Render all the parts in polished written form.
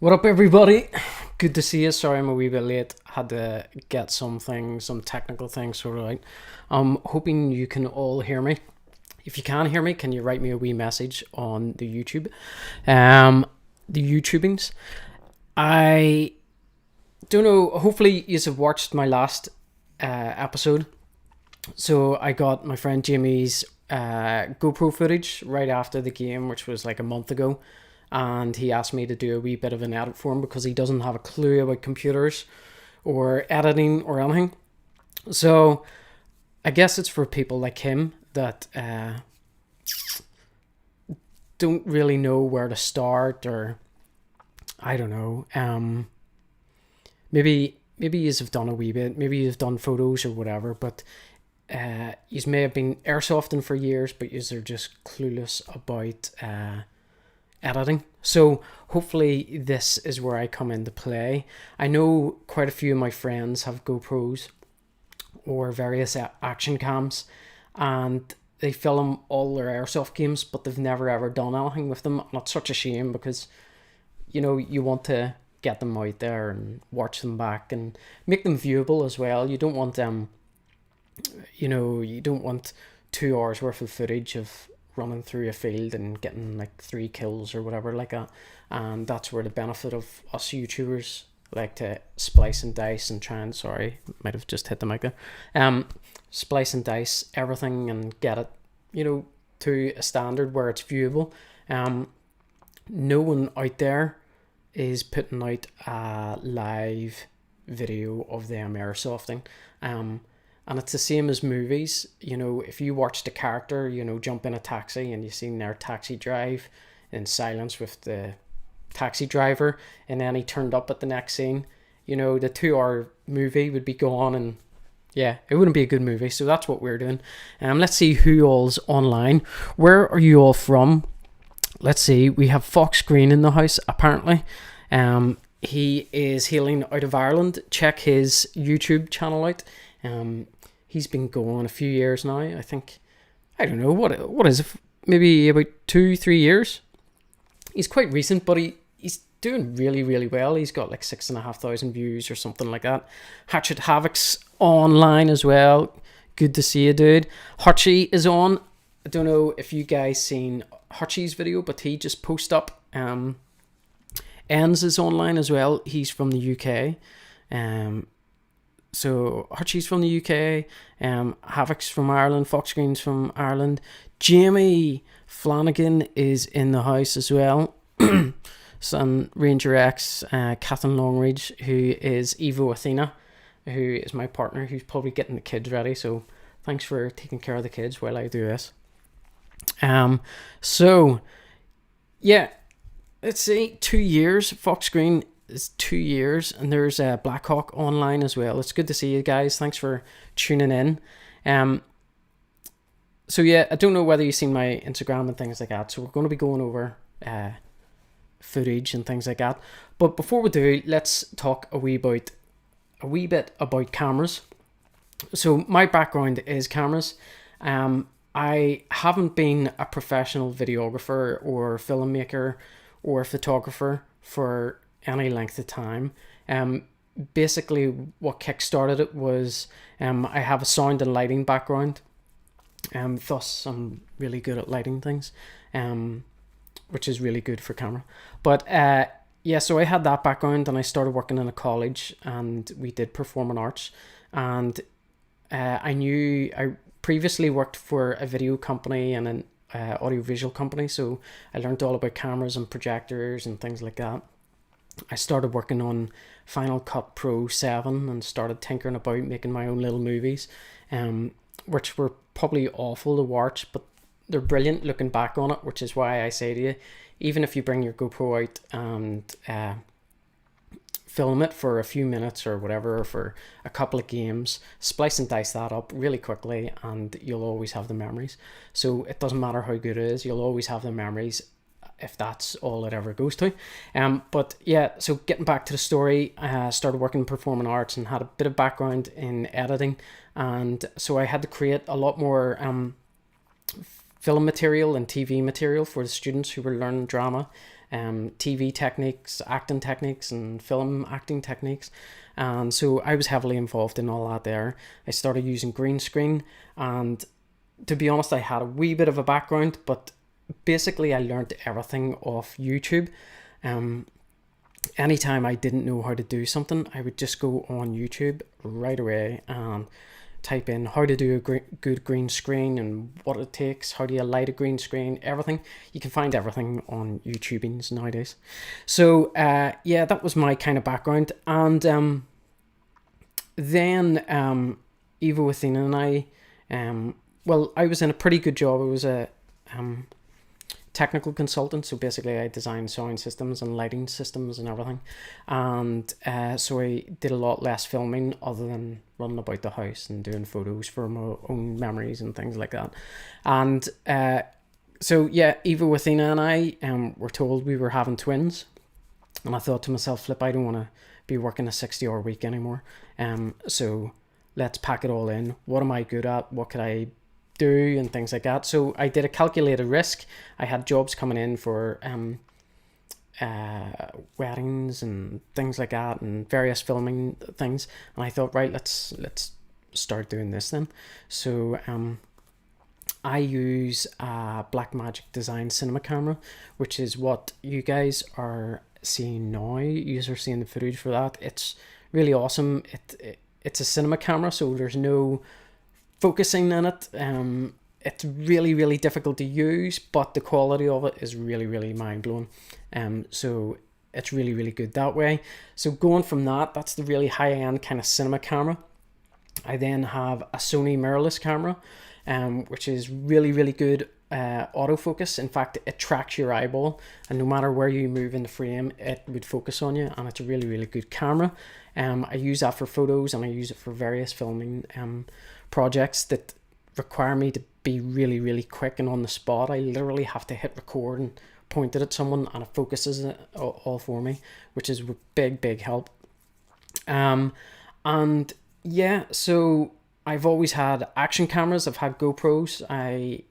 What up, everybody? Good to see you. Sorry I'm a wee bit late. Had to get some technical things sorted out. I'm hoping you can all hear me. If you can hear me, can you write me a wee message on the YouTube? The YouTubings. I don't know. Hopefully, you have watched my last episode. So I got my friend Jimmy's GoPro footage right after the game, which was like a month ago. And he asked me to do a wee bit of an edit for him because he doesn't have a clue about computers or editing or anything. So I guess it's for people like him that don't really know where to start, or I don't know. Maybe you've done a wee bit, maybe you've done photos or whatever, but you may have been airsofting for years, but you're just clueless about editing. So hopefully this is where I come into play. I know quite a few of my friends have GoPros or various action cams, and they film all their airsoft games, but they've never ever done anything with them. And it's such a shame because you want to get them out there and watch them back and make them viewable as well. You don't want you don't want 2 hours worth of footage of running through a field and getting like 3 kills or whatever like that. And that's where the benefit of us YouTubers like to splice and dice and try and, sorry, might have just hit the mic there, splice and dice everything and get it to a standard where it's viewable. No one out there is putting out a live video of them airsofting. And it's the same as movies. If you watched a character, jump in a taxi and you seen their taxi drive in silence with the taxi driver, and then he turned up at the next scene, the 2-hour movie would be gone, and yeah, it wouldn't be a good movie. So that's what we're doing. Let's see who all's online. Where are you all from? Let's see. We have Fox Green in the house, apparently. He is hailing out of Ireland. Check his YouTube channel out. He's been going a few years now. I think, I don't know, what is it? Maybe about 2-3 years. He's quite recent, but he's doing really, really well. He's got like 6,500 views or something like that. Hatchet Havoc's online as well. Good to see you, dude. Hutchie is on. I don't know if you guys seen Hutchie's video, but he just posted up. Enz is online as well. He's from the UK. So Archie's from the UK, Havoc's from Ireland, Fox Green's from Ireland. Jamie Flanagan is in the house as well. Son Ranger X, Catherine Longridge, who is Evo Athena, who is my partner, who's probably getting the kids ready. So thanks for taking care of the kids while I do this. So yeah, let's see, 2 years. Fox Green is 2 years, and there's Blackhawk online as well. It's good to see you guys. Thanks for tuning in. So yeah, I don't know whether you've seen my Instagram and things like that, so we're going to be going over footage and things like that. But before we do, let's talk a wee bit about cameras. So my background is cameras. I haven't been a professional videographer or filmmaker or photographer for any length of time. Basically what kickstarted it was I have a sound and lighting background, thus I'm really good at lighting things, which is really good for camera. But yeah, so I had that background, and I started working in a college, and we did performing arts, and I previously worked for a video company and an audiovisual company, so I learned all about cameras and projectors and things like that. I started working on Final Cut Pro 7 and started tinkering about making my own little movies, which were probably awful to watch, but they're brilliant looking back on it, which is why I say to you, even if you bring your GoPro out and film it for a few minutes or whatever, or for a couple of games, splice and dice that up really quickly, and you'll always have the memories. So it doesn't matter how good it is, you'll always have the memories if that's all it ever goes to. But yeah, so getting back to the story, I started working in performing arts and had a bit of background in editing, and so I had to create a lot more film material and TV material for the students who were learning drama, TV techniques, acting techniques, and film acting techniques. And so I was heavily involved in all that there. I started using green screen, and to be honest, I had a wee bit of a background, but basically I learned everything off YouTube. Anytime I didn't know how to do something, I would just go on YouTube right away and type in how to do a good green screen and what it takes, how do you light a green screen, everything. You can find everything on YouTubings nowadays. So yeah, that was my kind of background. And then Eva, Athena and I, well, I was in a pretty good job. I was a technical consultant, so basically I designed sound systems and lighting systems and everything, and so I did a lot less filming other than running about the house and doing photos for my own memories and things like that. And so yeah, Eva, Athena and I were told we were having twins, and I thought to myself, flip, I don't want to be working a 60-hour week anymore, so let's pack it all in. What am I good at? What could I do and things like that? So I did a calculated risk. I had jobs coming in for weddings and things like that and various filming things, and I thought, right, let's start doing this then. So I use a Blackmagic Design cinema camera, which is what you guys are seeing now. You are seeing the footage for that. It's really awesome. It's a cinema camera, so there's no focusing in it. It's really difficult to use, but the quality of it is really mind-blowing. So it's really good that way. So going from that's the really high-end kind of cinema camera. I then have a Sony mirrorless camera, which is really good autofocus. In fact, it tracks your eyeball, and no matter where you move in the frame, it would focus on you, and it's a really good camera. I use that for photos, and I use it for various filming projects that require me to be really quick and on the spot. I literally have to hit record and point it at someone, and it focuses it all for me, which is a big help. And yeah, so I've always had action cameras. I've had GoPros. I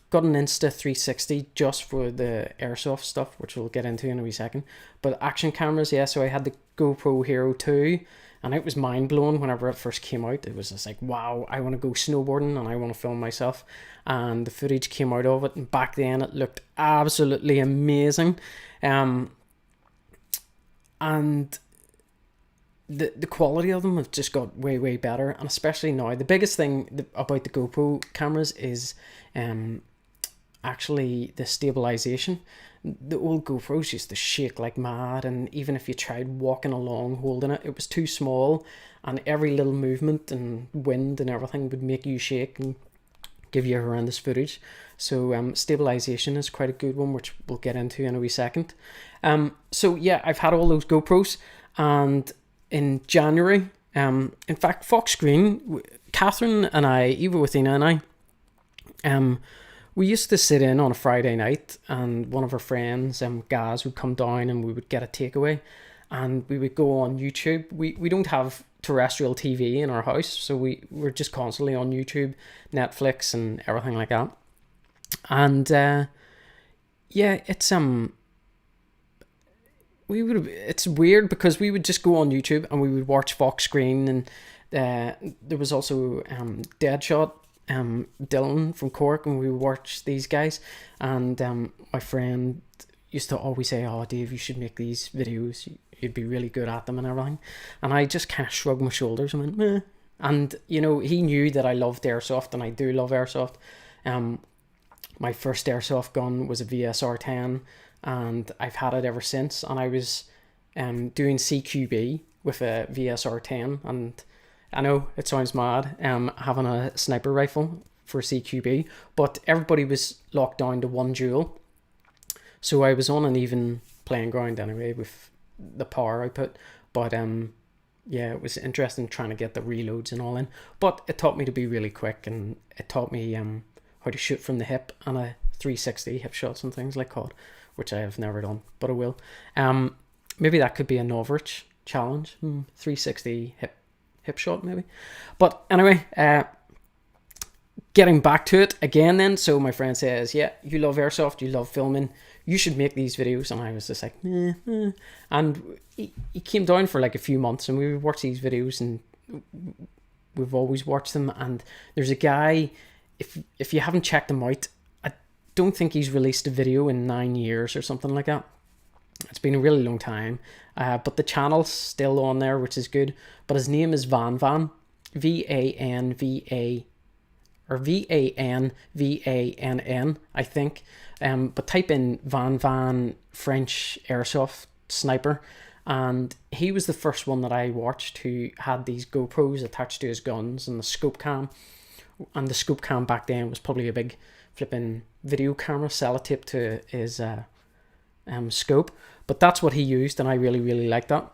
got an Insta360 just for the airsoft stuff, which we'll get into in a wee second. But action cameras, yeah, so I had the GoPro Hero 2, and it was mind-blowing whenever it first came out. It was just like, wow, I want to go snowboarding and I want to film myself. And the footage came out of it, and back then it looked absolutely amazing. And the quality of them have just got way better, and especially now. The biggest thing about the GoPro cameras is actually the stabilization. The old GoPros used to shake like mad, and even if you tried walking along holding it, it was too small, and every little movement and wind and everything would make you shake and give you horrendous footage. So stabilization is quite a good one, which we'll get into in a wee second. So yeah, I've had all those GoPros, and in January, in fact, Fox Green, Catherine and I, Eva, Athena and I, we used to sit in on a Friday night, and one of our friends, Gaz, would come down, and we would get a takeaway, and we would go on YouTube. We don't have terrestrial TV in our house, so we're just constantly on YouTube, Netflix, and everything like that. And yeah, it's it's weird because we would just go on YouTube and we would watch Fox Green, and there was also Deadshot, Dylan from Cork, and we would watch these guys. And my friend used to always say, oh Dave, you should make these videos, you'd be really good at them and everything. And I just kind of shrugged my shoulders and went, meh. And you know, he knew that I loved airsoft, and I do love airsoft. My first airsoft gun was a VSR-10, and I've had it ever since. And I was doing CQB with a VSR-10, and I know it sounds mad, having a sniper rifle for CQB, but everybody was locked down to one duel, so I was on an even playing ground anyway with the power output. But yeah, it was interesting trying to get the reloads and all in, but it taught me to be really quick, and it taught me how to shoot from the hip and a 360 hip shots and things like COD, which I have never done, but I will. Maybe that could be a Novrich challenge, 360 hip shot maybe. But anyway, getting back to it again then, so my friend says, yeah, you love airsoft, you love filming, you should make these videos. And I was just like, and he came down for like a few months, and we would watch these videos, and we've always watched them. And there's a guy, if you haven't checked him out, I don't think he's released a video in 9 years or something like that. It's been a really long time, but the channel's still on there, which is good. But his name is Vanvan, VANVA, or VANVANN, I think. But type in Vanvan French Airsoft Sniper, and he was the first one that I watched who had these GoPros attached to his guns and the scope cam. And the scope cam back then was probably a big flipping video camera sellotape to his scope. But that's what he used, and I really, really liked that.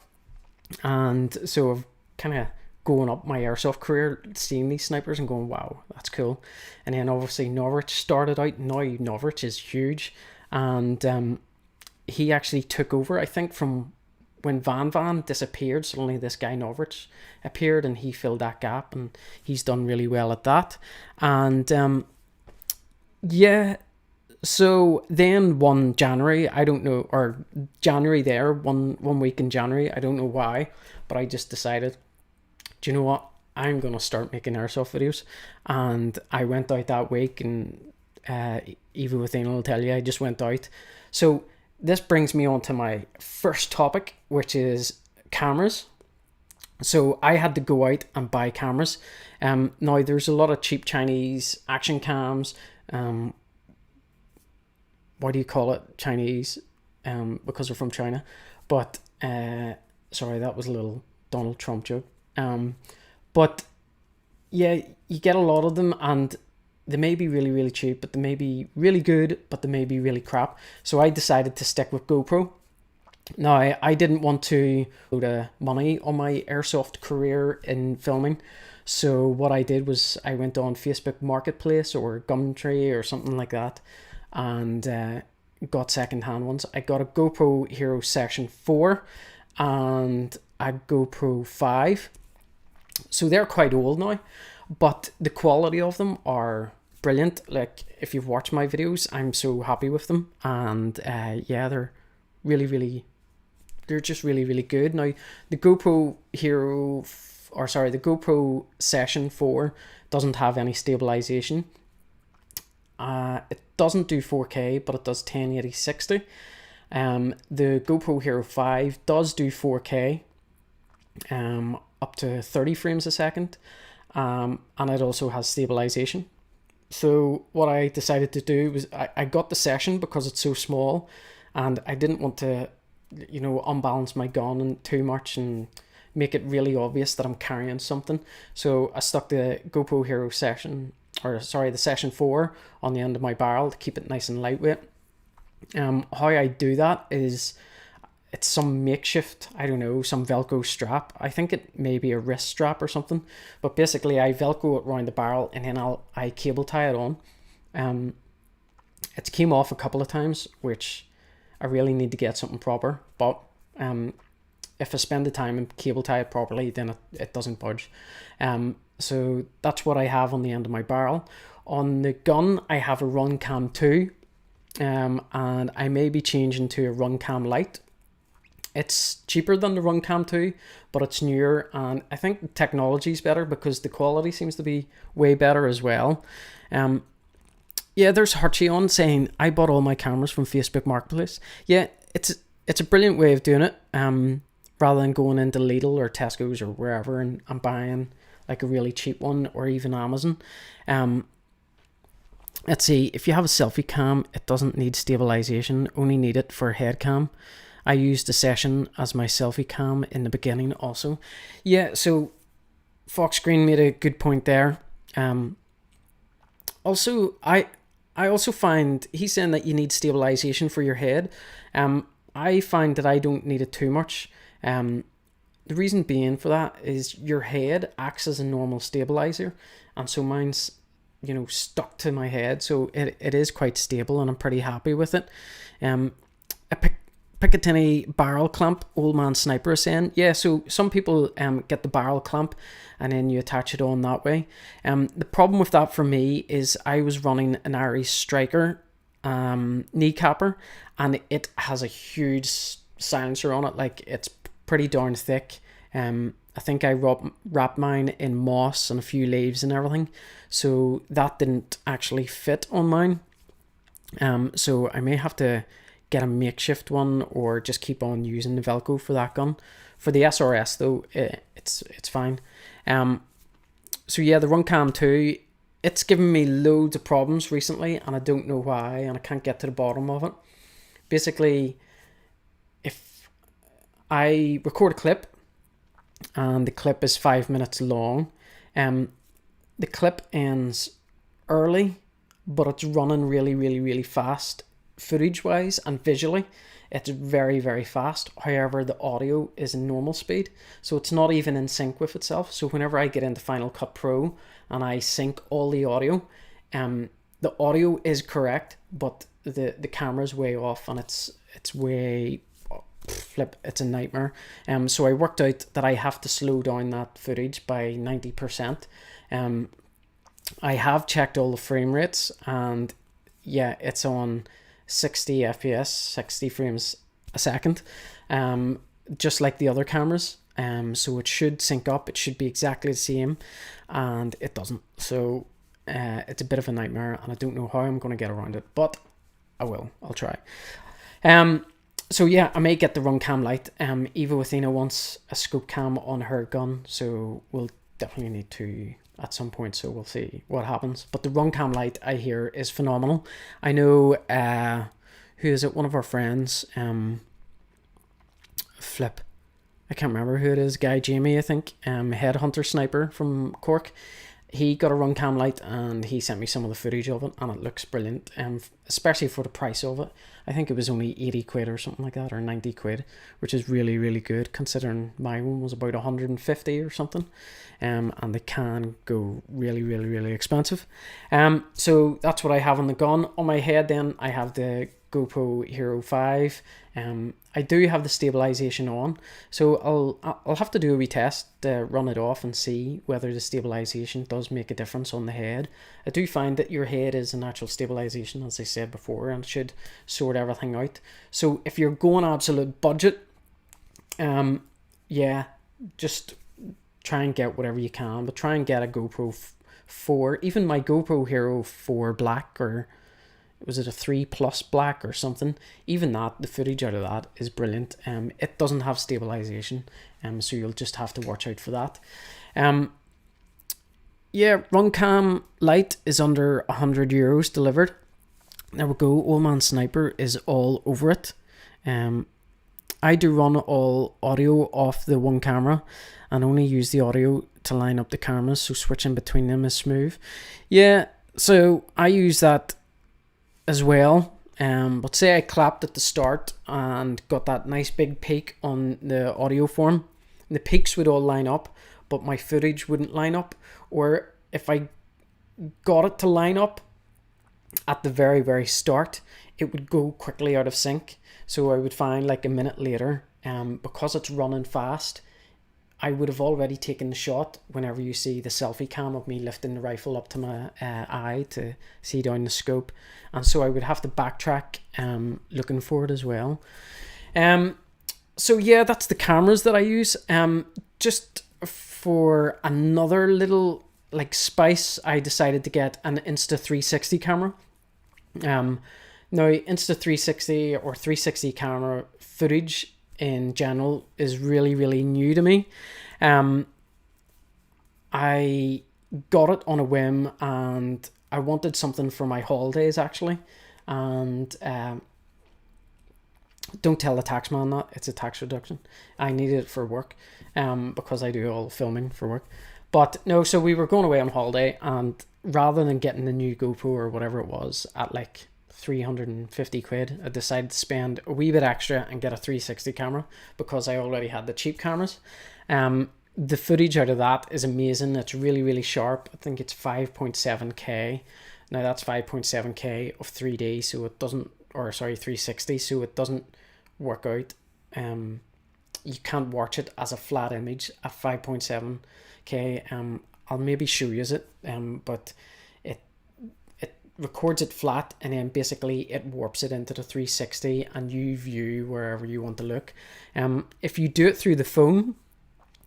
And so I've kind of going up my airsoft career, seeing these snipers and going, wow, that's cool. And then obviously Norwich started out. Now Norwich is huge, and he actually took over, I think, from when Van disappeared. Suddenly this guy Norwich appeared, and he filled that gap, and he's done really well at that. And yeah, so then one January, I don't know, or January there, one week in January, I don't know why, but I just decided, do you know what? I'm going to start making airsoft videos. And I went out that week, and even with Anal will tell you, I just went out. So this brings me on to my first topic, which is cameras. So I had to go out and buy cameras. Now there's a lot of cheap Chinese action cams. What do you call it? Chinese, because they're from China. But sorry, that was a little Donald Trump joke. But yeah, you get a lot of them, and they may be really, really cheap, but they may be really good, but they may be really crap. So I decided to stick with GoPro. Now, I didn't want to put money on my airsoft career in filming. So what I did was I went on Facebook Marketplace or Gumtree or something like that, and got second-hand ones. I got a GoPro Hero Section 4 and a GoPro 5. So they're quite old now, but the quality of them are brilliant. Like, if you've watched my videos, I'm so happy with them. And yeah, they're really, really, they're just really, really good. Now, the GoPro Hero, the GoPro Session 4 doesn't have any stabilization. It doesn't do 4K, but it does 1080 60. The GoPro Hero 5 does do 4K, up to 30 frames a second, and it also has stabilization. So what I decided to do was I got the Session because it's so small, and I didn't want to, unbalance my gun too much and make it really obvious that I'm carrying something. So I stuck the GoPro Hero the Session 4 on the end of my barrel to keep it nice and lightweight. How I do that is, it's some makeshift, some Velcro strap. I think it may be a wrist strap or something, but basically I Velcro it around the barrel, and then I cable tie it on. It came off a couple of times, which I really need to get something proper, but if I spend the time and cable tie it properly, then it doesn't budge. So that's what I have on the end of my barrel. On the gun, I have a Runcam 2, and I may be changing to a Runcam Lite. It's cheaper than the Runcam 2, but it's newer, and I think the technology is better because the quality seems to be way better as well. Yeah, there's Harchion saying, I bought all my cameras from Facebook Marketplace. Yeah, it's a brilliant way of doing it, rather than going into Lidl or Tesco's or wherever and buying like a really cheap one, or even Amazon. Let's see, if you have a selfie cam, it doesn't need stabilization, only need it for a head cam. I used the Session as my selfie cam in the beginning also. Yeah, so Fox Green made a good point there. Also, I also find he's saying that you need stabilization for your head. I find that I don't need it too much. The reason being for that is your head acts as a normal stabilizer, and so mine's stuck to my head, so it is quite stable, and I'm pretty happy with it. Picatinny barrel clamp, old man sniper is saying. Yeah, so some people get the barrel clamp and then you attach it on that way. The problem with that for me is I was running an Aries Striker kneecapper, and it has a huge silencer on it. Like, it's pretty darn thick. I think I wrapped mine in moss and a few leaves and everything, so that didn't actually fit on mine. So I may have to get a makeshift one or just keep on using the Velcro for that gun. For the SRS though, it's fine. So yeah, the Runcam 2, it's given me loads of problems recently, and I don't know why, and I can't get to the bottom of it. Basically, if I record a clip and the clip is 5 minutes long, the clip ends early, but it's running really fast footage wise, and visually it's very, very fast. However, the audio is in normal speed, so it's not even in sync with itself. So whenever I get into Final Cut Pro and I sync all the audio, the audio is correct, but the camera's way off, and it's way it's a nightmare. So I worked out that I have to slow down that footage by 90%. I have checked all the frame rates, and yeah, it's on 60 FPS, 60 frames a second, just like the other cameras. So it should sync up, it should be exactly the same, and it doesn't. So it's a bit of a nightmare, and I don't know how I'm going to get around it, but I'll try. So yeah, I may get the Runcam Lite. Eva Athena wants a scope cam on her gun, so we'll definitely need to at some point, so we'll see what happens. But the Runcam Lite, I hear, is phenomenal. I know, who is it, one of our friends, Flip, I can't remember who it is, Guy Jamie, I think, Headhunter Sniper from Cork. He got a Runcam Lite and he sent me some of the footage of it, and it looks brilliant, especially for the price of it. I think it was only 80 quid or something like that, or 90 quid, which is really good considering my one was about 150 or something. And they can go really expensive. So that's what I have on the gun. On my head then, I have the GoPro Hero 5. I do have the stabilization on, so I'll have to do a wee test to run it off and see whether the stabilization does make a difference on the head. I do find that your head is a natural stabilization, as I said before, and should sort everything out. So if you're going absolute budget, yeah, just try and get whatever you can, but try and get a GoPro 4. Even my GoPro Hero 4 Black, or was it a 3 Plus Black or something, even that, the footage out of that is brilliant. It doesn't have stabilization, so you'll just have to watch out for that. Yeah, Runcam Lite is under €100 delivered. There we go. Old Man Sniper is all over it. I do run all audio off the one camera and only use the audio to line up the cameras, so switching between them is smooth. Yeah, so I use that as well. But say I clapped at the start and got that nice big peak on the audio form, the peaks would all line up, but my footage wouldn't line up. Or if I got it to line up at the very start, it would go quickly out of sync. So I would find like a minute later, because it's running fast, I would have already taken the shot whenever you see the selfie cam of me lifting the rifle up to my eye to see down the scope. And so I would have to backtrack looking for it as well. So yeah, that's the cameras that I use. Just for another little like spice, I decided to get an Insta360 camera. Now Insta360 or 360 camera footage in general is really new to me. I got it on a whim, and I wanted something for my holidays actually, and don't tell the tax man that, it's a tax reduction. I needed it for work, because I do all the filming for work. But no, so we were going away on holiday, and rather than getting the new GoPro or whatever it was at like 350 quid, I decided to spend a wee bit extra and get a 360 camera because I already had the cheap cameras. The footage out of that is amazing. It's really sharp. I think it's 5.7K. Now that's 5.7K of 3D, so it doesn't, or sorry, 360, so it doesn't work out. You can't watch it as a flat image at 5.7K. I'll maybe show you it, but it records it flat, and then basically it warps it into the 360, and you view wherever you want to look. If you do it through the phone,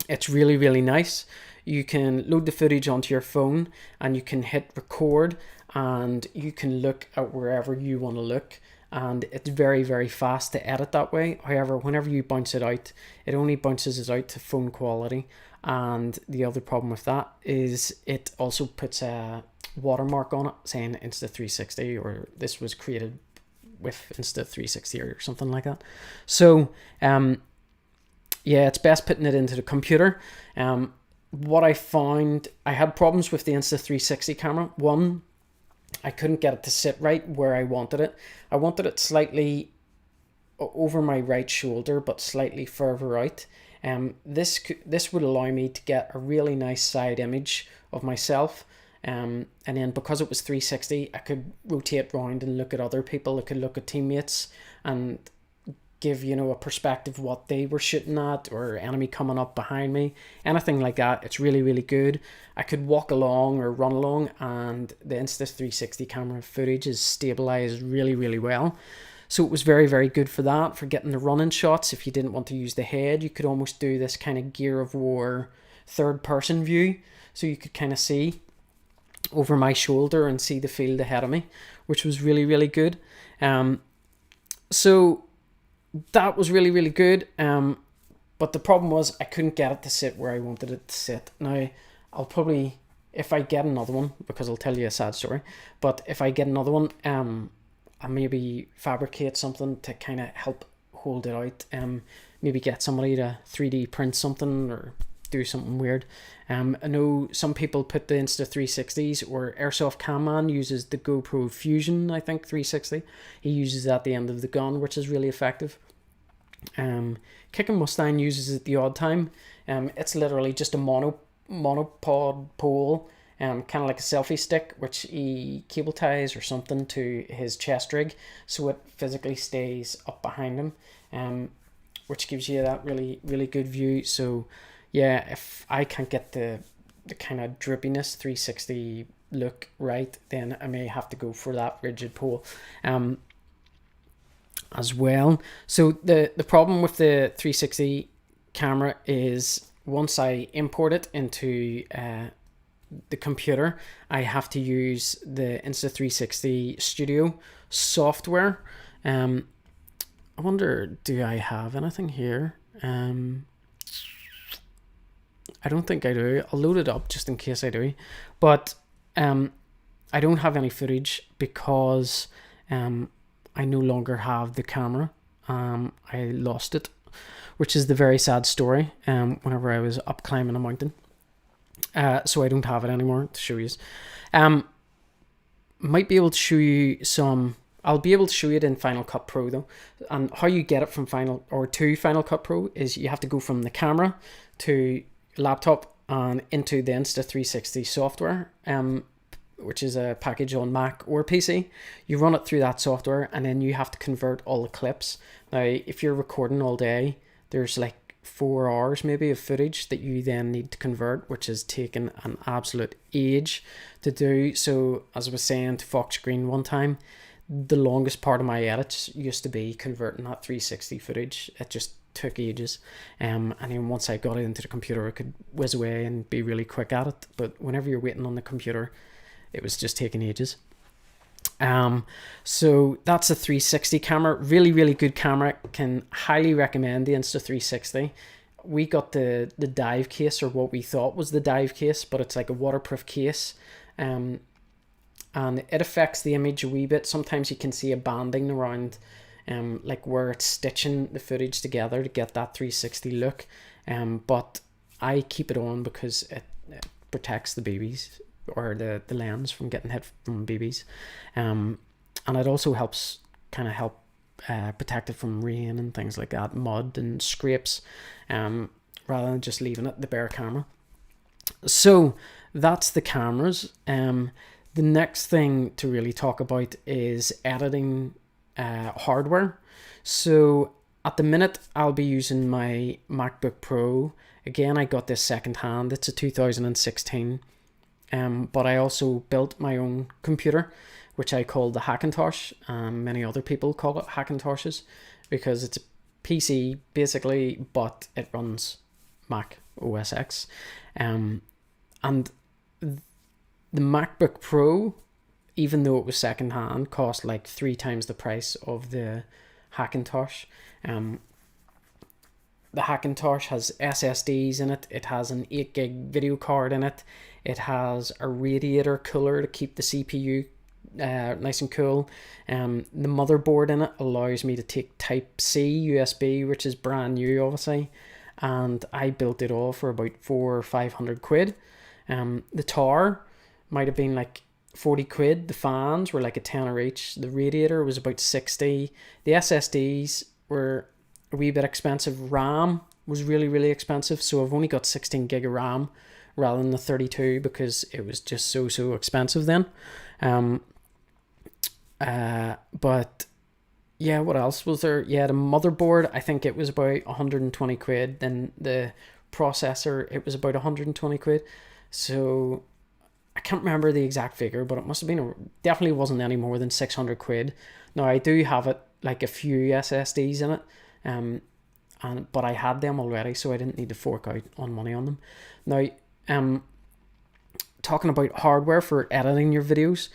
it's really, really nice. You can load the footage onto your phone, and you can hit record, and you can look at wherever you want to look, and it's very, very fast to edit that way. However, whenever you bounce it out, it only bounces it out to phone quality, and the other problem with that is it also puts a watermark on it saying Insta360, or this was created with Insta360 or something like that. So yeah, it's best putting it into the computer. What I found, I had problems with the Insta360 camera. One, I couldn't get it to sit right where I wanted it. I wanted it slightly over my right shoulder, but slightly further out. This would allow me to get a really nice side image of myself. And then because it was 360, I could rotate around and look at other people. I could look at teammates and give, you know, a perspective of what they were shooting at, or enemy coming up behind me, anything like that. It's really, really good. I could walk along or run along, and the Insta360 camera footage is stabilized really, really well. So it was very, very good for that, for getting the running shots. If you didn't want to use the head, you could almost do this kind of Gear of War third person view, so you could kind of see over my shoulder and see the field ahead of me, which was really, really good. So that was really, really good. But the problem was I couldn't get it to sit where I wanted it to sit. Now, I'll probably, if I get another one, because I'll tell you a sad story, but if I get another one, I'll maybe fabricate something to kind of help hold it out. Maybe get somebody to 3D print something or do something weird. I know some people put the Insta360s, or Airsoft Cam Man uses the GoPro Fusion, I think, 360. He uses it at the end of the gun, which is really effective. Kicking Mustang uses it the odd time. It's literally just a monopod pole, kind of like a selfie stick, which he cable ties or something to his chest rig, so it physically stays up behind him, which gives you that really, really good view. So yeah, if I can't get the kind of drippiness 360 look right, then I may have to go for that rigid pole as well. So the problem with the 360 camera is, once I import it into the computer, I have to use the Insta360 Studio software. I wonder, do I have anything here? I don't think I do. I'll load it up just in case I do. But I don't have any footage because I no longer have the camera. I lost it, which is the very sad story, whenever I was up climbing a mountain. So I don't have it anymore to show you. Might be able to show you some. I'll be able to show you it in Final Cut Pro though. And how you get it from to Final Cut Pro is you have to go from the camera to laptop and into the Insta360 software, which is a package on Mac or PC. You run it through that software, and then you have to convert all the clips. Now, if you're recording all day, there's like 4 hours maybe of footage that you then need to convert, which is taking an absolute age to do. So as I was saying to Fox Green one time, the longest part of my edits used to be converting that 360 footage. It just took ages, and then once I got it into the computer, I could whiz away and be really quick at it. But whenever you're waiting on the computer, it was just taking ages. So that's a 360 camera. Really, really good camera. Can highly recommend the Insta360. We got the dive case, or what we thought was the dive case, but it's like a waterproof case, and it affects the image a wee bit. Sometimes you can see a banding around like where it's stitching the footage together to get that 360 look, but I keep it on because it protects the BBs, or the lens, from getting hit from BBs, and it also helps protect it from rain and things like that, mud and scrapes, rather than just leaving it the bare camera. So that's the cameras. The next thing to really talk about is editing hardware. So At the minute, I'll be using my MacBook Pro. Again, I got this second hand. It's a 2016. But I also built my own computer, which I call the Hackintosh. Many other people call it Hackintoshes because it's a PC basically, but it runs Mac OS X. And the MacBook Pro, even though it was second hand, cost like 3 times the price of the Hackintosh. The Hackintosh has SSDs in it. It has an 8 gig video card in it. It has a radiator cooler to keep the CPU nice and cool. The motherboard in it allows me to take Type C USB, which is brand new, obviously. And I built it all for about 400 or 500 quid. The tower might have been like 40 quid. The fans were like a tenner each. The radiator was about 60. The SSDs were a wee bit expensive. RAM was really expensive, so I've only got 16 gig of RAM rather than the 32 because it was just so expensive then. But yeah, what else was there? Yeah, the motherboard, I think it was about 120 quid. Then the processor, it was about 120 quid. So I can't remember the exact figure, but it must have been definitely wasn't any more than 600 quid. Now I do have it like a few SSDs in it. But I had them already, so I didn't need to fork out on money on them. Now, talking about hardware for editing your videos,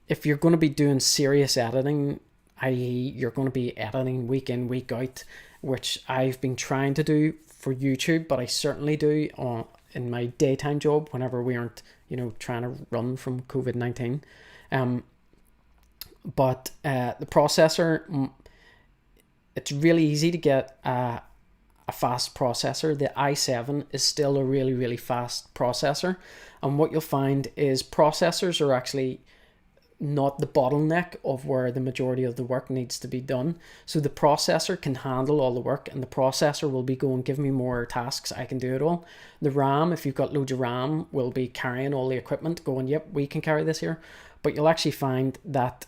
if you're going to be doing serious editing, i.e. you're going to be editing week in, week out, which I've been trying to do for YouTube, but I certainly do in my daytime job whenever we aren't, trying to run from COVID-19. But the processor, it's really easy to get a fast processor. The i7 is still a really fast processor. And what you'll find is processors are actually not the bottleneck of where the majority of the work needs to be done. So the processor can handle all the work, and the processor will be going, give me more tasks, I can do it all. The RAM, if you've got loads of RAM, will be carrying all the equipment, going, yep, we can carry this here. But you'll actually find that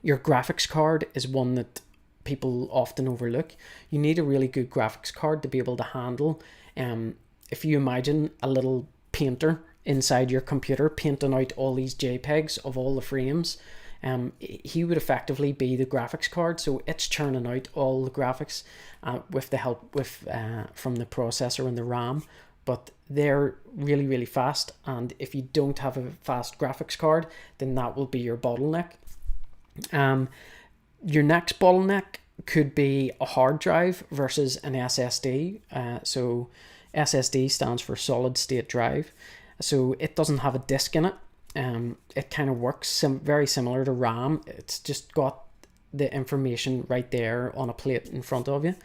your graphics card is one that people often overlook. You need a really good graphics card to be able to handle, if you imagine a little painter inside your computer painting out all these JPEGs of all the frames, he would effectively be the graphics card. So it's churning out all the graphics with the help from the processor and the RAM, but they're really fast. And if you don't have a fast graphics card, then that will be your bottleneck. Your next bottleneck could be a hard drive versus an SSD. So SSD stands for solid state drive. So it doesn't have a disk in it. It kind of works very similar to RAM. It's just got the information right there on a plate in front of you.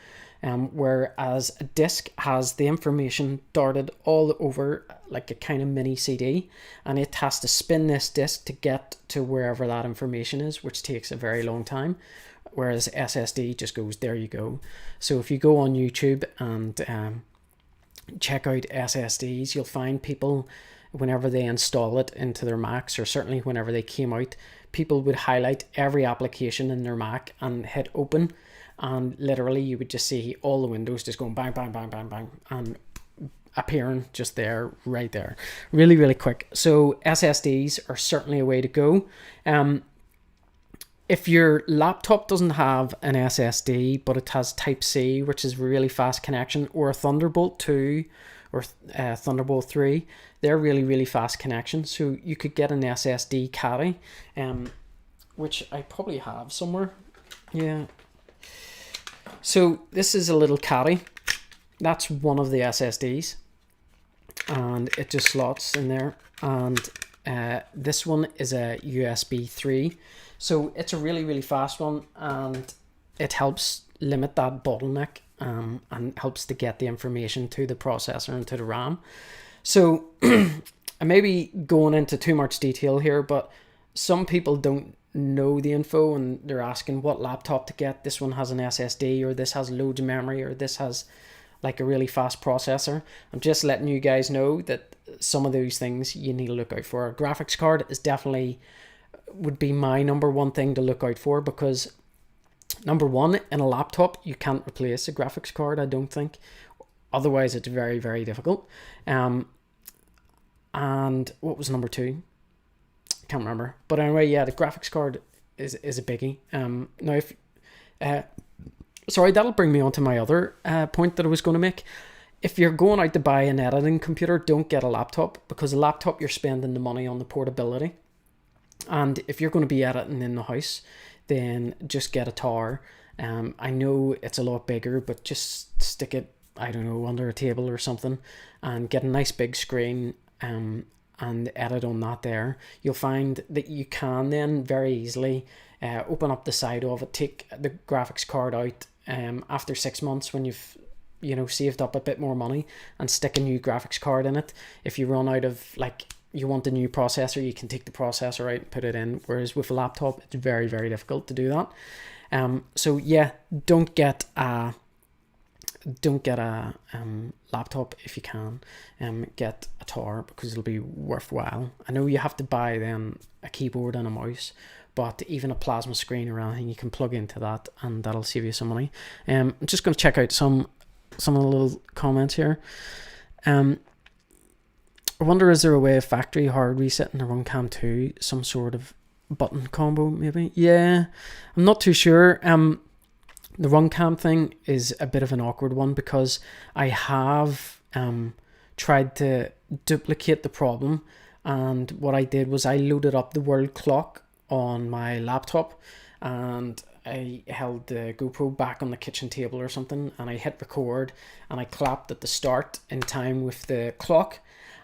Whereas a disk has the information darted all over like a kind of mini CD, and it has to spin this disk to get to wherever that information is, which takes a very long time. Whereas SSD just goes, there you go. So if you go on YouTube and check out SSDs, you'll find people, whenever they install it into their Macs, or certainly whenever they came out, people would highlight every application in their Mac and hit open, and literally you would just see all the windows just going bang and appearing just there, right there, really quick. So SSDs are certainly a way to go. If your laptop doesn't have an SSD, but it has Type C, which is a really fast connection, or a Thunderbolt 2 or Thunderbolt 3, they're really fast connections. So you could get an SSD caddy, which I probably have somewhere. Yeah. So this is a little caddy. That's one of the SSDs, and it just slots in there. And this one is a USB 3. So it's a really fast one, and it helps limit that bottleneck, and helps to get the information to the processor and to the RAM. So I may be going into too much detail here, but some people don't know the info and they're asking what laptop to get. This one has an SSD, or this has loads of memory, or this has like a really fast processor. I'm just letting you guys know that some of those things you need to look out for. A graphics card is definitely would be my number one thing to look out for, because Number one, in a laptop, you can't replace a graphics card, I don't think. Otherwise, it's very, very difficult. And what was number two? Can't remember. But anyway, yeah, the graphics card is a biggie. Now, if sorry, that'll bring me on to my other point that I was going to make. If you're going out to buy an editing computer, don't get a laptop, because a laptop, you're spending the money on the portability. And if you're going to be editing in the house, then just get a tower. I know it's a lot bigger, but just stick it, I don't know, under a table or something, and get a nice big screen and edit on that there. You'll find that you can then very easily open up the side of it, take the graphics card out after 6 months when you've saved up a bit more money, and stick a new graphics card in it. If you run out of, like, you want a new processor, you can take the processor out and put it in, whereas with a laptop, it's very, very difficult to do that. So yeah, don't get a laptop if you can. Get a tower, because it'll be worthwhile. I know you have to buy then a keyboard and a mouse, but even a plasma screen or anything, you can plug into that, and that'll save you some money. I'm just going to check out some of the little comments here. I wonder, is there a way of factory hard resetting the Runcam 2, some sort of button combo maybe? Yeah, I'm not too sure. The Runcam thing is a bit of an awkward one, because I have tried to duplicate the problem, and what I did was I loaded up the world clock on my laptop, and I held the GoPro back on the kitchen table or something, and I hit record, and I clapped at the start in time with the clock,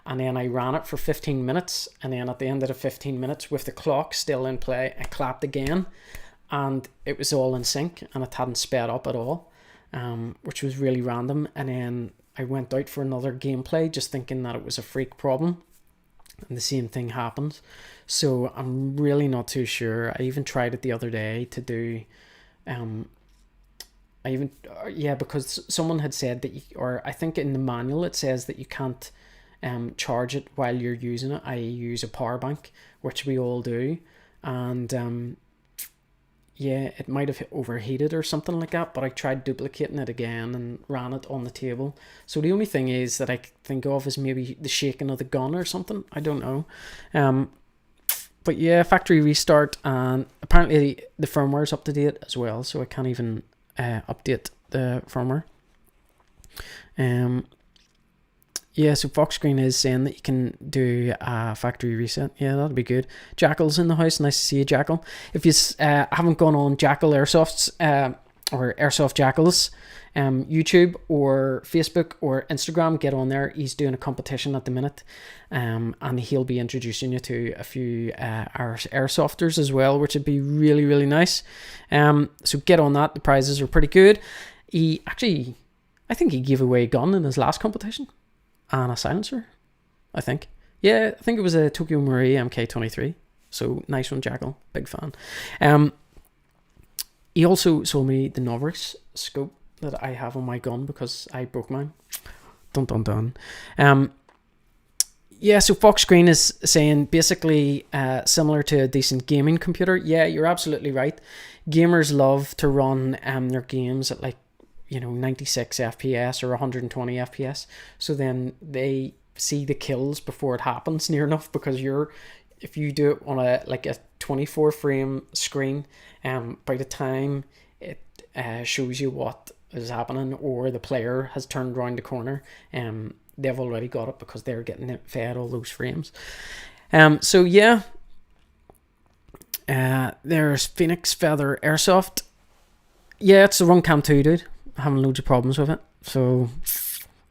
and then I ran it for 15 minutes, and then at the end of the 15 minutes with the clock still in play, I clapped again, and it was all in sync, and it hadn't sped up at all, which was really random. And then I went out for another gameplay just thinking that it was a freak problem, and the same thing happened. So I'm really not too sure. I even tried it the other day to do because someone had said that or I think in the manual it says that you can't charge it while you're using it. I use a power bank, which we all do, and yeah, it might have overheated or something like that, but I tried duplicating it again and ran it on the table. So the only thing is that I think of is maybe the shaking of the gun or something. I don't know. But yeah, factory restart, and apparently the firmware is up to date as well, so I can't even update the firmware. Yeah, so Foxscreen is saying that you can do a factory reset. Yeah, that'd be good. Jackal's in the house. Nice to see you, Jackal. If you haven't gone on Jackal Airsoft's or Airsoft Jackal's YouTube or Facebook or Instagram, get on there. He's doing a competition at the minute, and he'll be introducing you to a few airsofters as well, which would be really, really nice. So get on that. The prizes are pretty good. I think he gave away a gun in his last competition. And a silencer, I think. Yeah, I think it was a Tokyo Marie MK23. So nice one, Jackal. Big fan. He also sold me the Novarix scope that I have on my gun because I broke mine. Dun dun dun. Yeah, so Foxscreen is saying basically similar to a decent gaming computer. Yeah, you're absolutely right. Gamers love to run their games at 96 FPS or 120 FPS. So then they see the kills before it happens near enough, because if you do it on a 24 frame screen, by the time it shows you what is happening or the player has turned around the corner, they've already got it because they're getting it fed all those frames. So yeah, there's Phoenix Feather Airsoft. Yeah, it's the Runcam 2, dude. Having loads of problems with it, so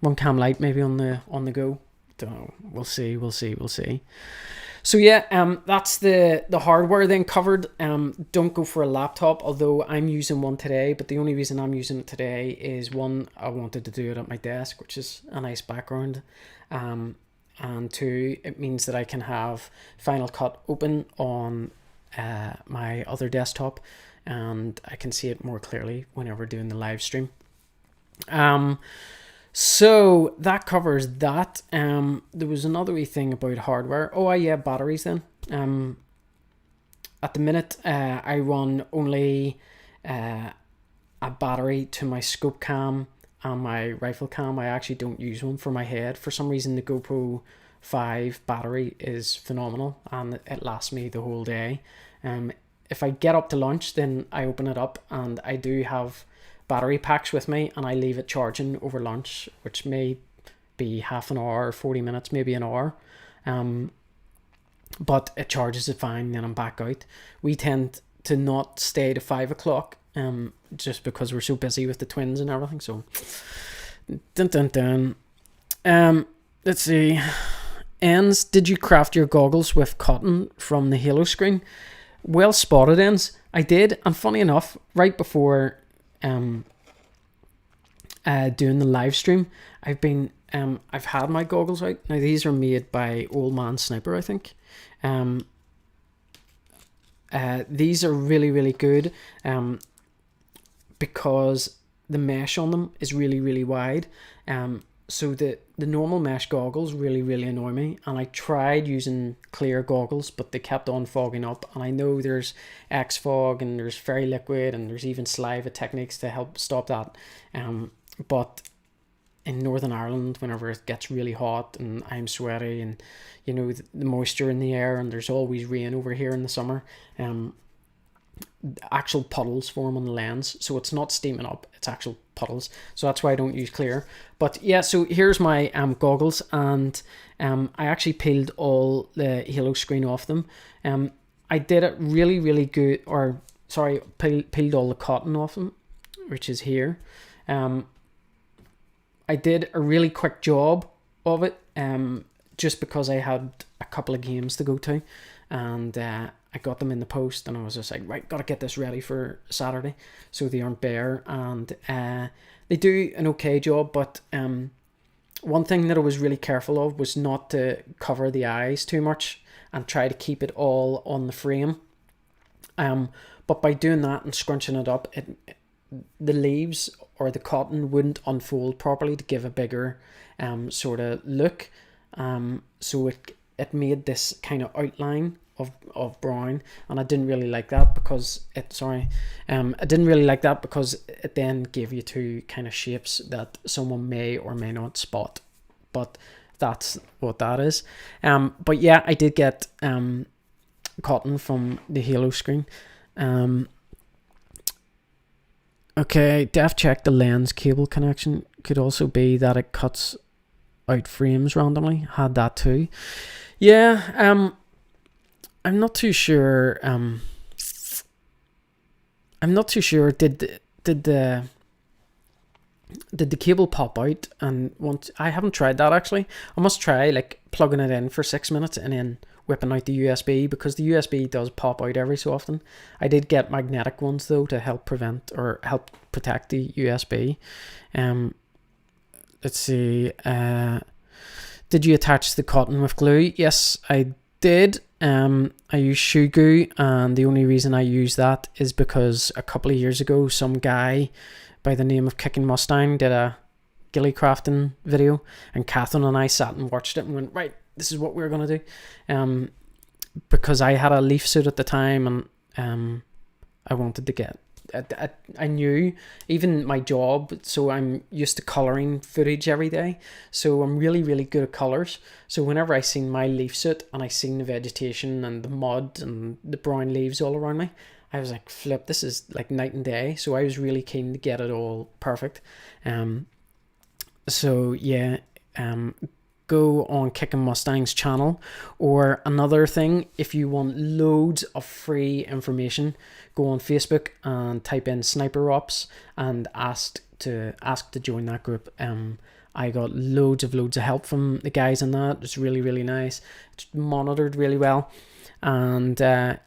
Runcam Lite maybe on the go. Don't know. We'll see. So yeah, that's the hardware then covered. Don't go for a laptop, although I'm using one today, but the only reason I'm using it today is, one, I wanted to do it at my desk, which is a nice background, and two, it means that I can have Final Cut open on my other desktop, and I can see it more clearly whenever doing the live stream. So that covers that. There was another wee thing about hardware. Oh yeah, batteries then. At the minute, I run only battery to my scope cam and my rifle cam. I actually don't use one for my head. For some reason, the GoPro 5 battery is phenomenal and it lasts me the whole day. If I get up to lunch, then I open it up and I do have battery packs with me, and I leave it charging over lunch, which may be half an hour, 40 minutes, maybe an hour. But it charges it fine, then I'm back out. We tend to not stay to 5 o'clock, just because we're so busy with the twins and everything. So, let's see. Ends, did you craft your goggles with cotton from the Halo screen? Well spotted, Ends. I did, and funny enough, right before doing the live stream, I've had my goggles out. Now these are made by Old Man Sniper, I think. These are really, really good, because the mesh on them is really, really wide. So the normal mesh goggles really, really annoy me, and I tried using clear goggles, but they kept on fogging up. And I know there's X-Fog and there's Fairy Liquid and there's even saliva techniques to help stop that. But in Northern Ireland, whenever it gets really hot and I'm sweaty, and you know the moisture in the air, and there's always rain over here in the summer, actual puddles form on the lens, so it's not steaming up, it's actual puddles. So that's why I don't use clear. But yeah, so here's my goggles, and I actually peeled all the Halo screen off them. I did it really, really good, or sorry, peeled all the cotton off them, which is here. I did a really quick job of it, just because I had a couple of games to go to, and I got them in the post, and I was just like, right, gotta get this ready for Saturday so they aren't bare. And they do an okay job, but one thing that I was really careful of was not to cover the eyes too much and try to keep it all on the frame. But by doing that and scrunching it up, the leaves or the cotton wouldn't unfold properly to give a bigger sort of look. So it made this kind of outline of brown, and I didn't really like that because it then gave you two kind of shapes that someone may or may not spot. But that's what that is. But yeah, I did get cotton from the Halo screen. Okay, def check the lens cable connection. Could also be that it cuts out frames randomly. Had that too. Yeah, I'm not too sure. I'm not too sure. Did the cable pop out? And once I haven't tried that actually. I must try like plugging it in for 6 minutes and then whipping out the USB, because the USB does pop out every so often. I did get magnetic ones though to help prevent or help protect the USB. Let's see. Did you attach the cotton with glue? Yes, I did. I use shoe glue, and the only reason I use that is because a couple of years ago some guy by the name of Kicking Mustang did a ghillie crafting video, and Catherine and I sat and watched it and went, right, this is what we're gonna do. Because I had a leaf suit at the time, and I wanted to get I knew even my job, so I'm used to colouring footage every day, so I'm really, really good at colours. So whenever I seen my leaf suit and I seen the vegetation and the mud and the brown leaves all around me, I was like, flip, this is like night and day. So I was really keen to get it all perfect. So yeah, go on Kicking Mustang's channel. Or another thing, if you want loads of free information, go on Facebook and type in Sniper Ops and ask to join that group. I got loads of help from the guys in that. It's really, really nice. It's monitored really well, and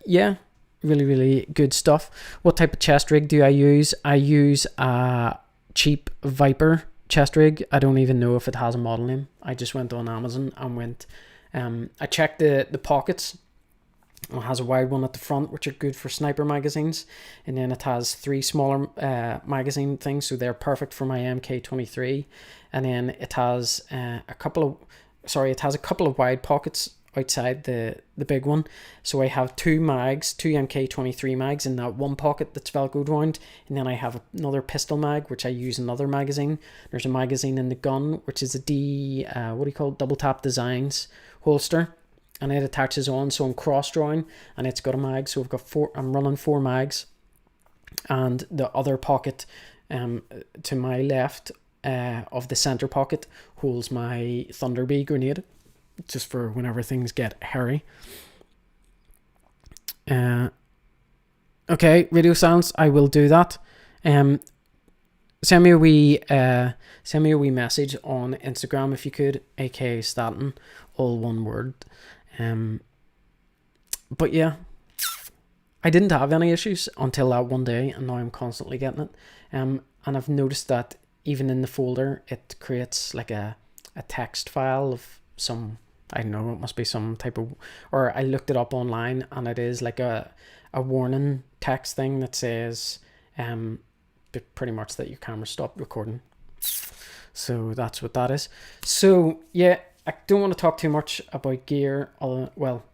yeah, really, really good stuff. What type of chest rig do I use? I use a cheap Viper chest rig. I don't even know if it has a model name. I just went on Amazon and went I checked the pockets. It has a wide one at the front, which are good for sniper magazines, and then it has 3 smaller magazine things, so they're perfect for my MK23. And then it has a couple of wide pockets outside the big one. So I have two mags, two MK23 mags in that one pocket that's velcroed round, and then I have another pistol mag which I use another magazine. There's a magazine in the gun which is a double tap designs holster, and it attaches on, so I'm cross drawing and it's got a mag. So I've got I'm running 4 mags, and the other pocket to my left of the center pocket holds my Thunder Bee grenade, just for whenever things get hairy. Okay, radio silence, I will do that. Send me a wee message on Instagram if you could, aka Staten, all one word. But yeah, I didn't have any issues until that one day, and now I'm constantly getting it. And I've noticed that even in the folder, it creates like a text file of some, I don't know, it must be some type of, or I looked it up online, and it is like a warning text thing that says pretty much that your camera stopped recording. So that's what that is. So yeah, I don't want to talk too much about gear, well,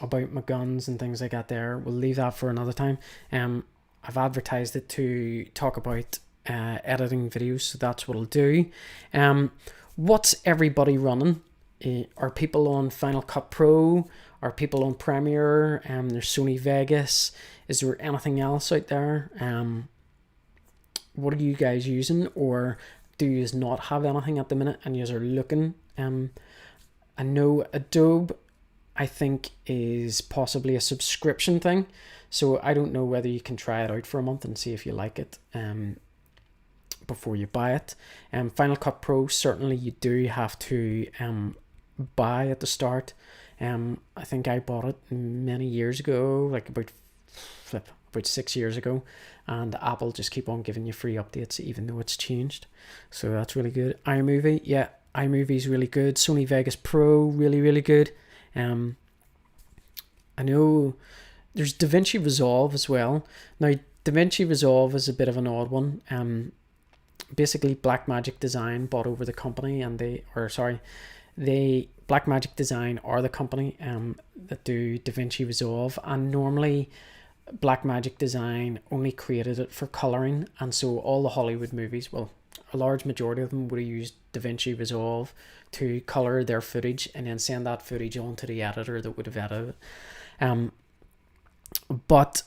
about my guns and things like that there. We'll leave that for another time. I've advertised it to talk about editing videos, so that's what I'll do. What's everybody running? Are people on Final Cut Pro? Are people on Premiere? There's Sony Vegas. Is there anything else out there? What are you guys using, or do you not have anything at the minute and you are looking? I know Adobe, I think, is possibly a subscription thing, so I don't know whether you can try it out for a month and see if you like it before you buy it. Final Cut Pro, certainly you do have to buy at the start. I think I bought it many years ago, like about 6 years ago, and Apple just keep on giving you free updates even though it's changed, so that's really good. iMovie, yeah, iMovie's really good. Sony Vegas Pro, really good. I know there's DaVinci Resolve as well. Now DaVinci Resolve is a bit of an odd one. Basically Blackmagic Design bought over the company, and Blackmagic Design are the company that do DaVinci Resolve, and normally Blackmagic Design only created it for coloring, and so all the Hollywood movies, well, a large majority of them would have used DaVinci Resolve to color their footage and then send that footage on to the editor that would have edited it. But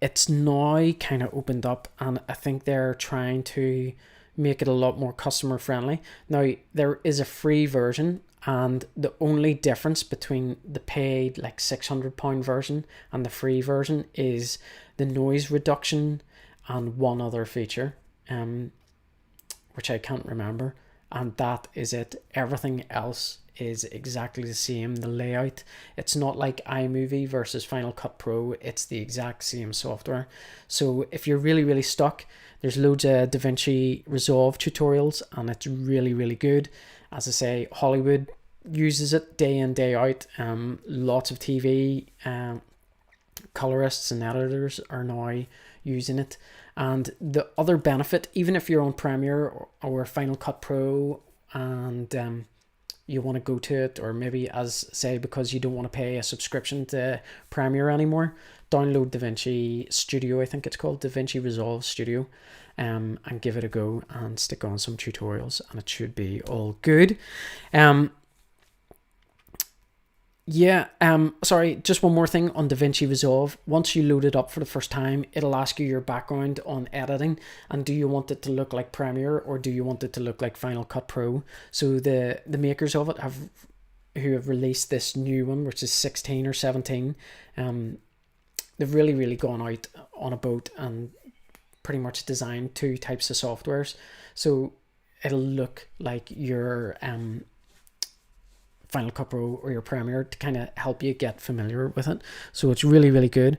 it's now kind of opened up, and I think they're trying to make it a lot more customer friendly. Now there is a free version, and the only difference between the paid like £600 version and the free version is the noise reduction and one other feature, which I can't remember, and that is it. Everything else is exactly the same. The layout, it's not like iMovie versus Final Cut Pro, it's the exact same software. So if you're really stuck, there's loads of DaVinci Resolve tutorials, and it's really good. As I say, Hollywood uses it day in day out. Lots of TV colorists and editors are now using it. And the other benefit, even if you're on Premiere or Final Cut Pro and you want to go to it, or maybe as say because you don't want to pay a subscription to Premiere anymore, download DaVinci Studio, I think it's called, DaVinci Resolve Studio, and give it a go and stick on some tutorials, and it should be all good. Sorry, just one more thing on DaVinci Resolve. Once you load it up for the first time, it'll ask you your background on editing, and do you want it to look like Premiere or do you want it to look like Final Cut Pro? So the makers of it who have released this new one, which is 16 or 17, they've really gone out on a boat and pretty much designed two types of softwares, so it'll look like your Final Cut Pro or your Premiere to kind of help you get familiar with it. So it's really good.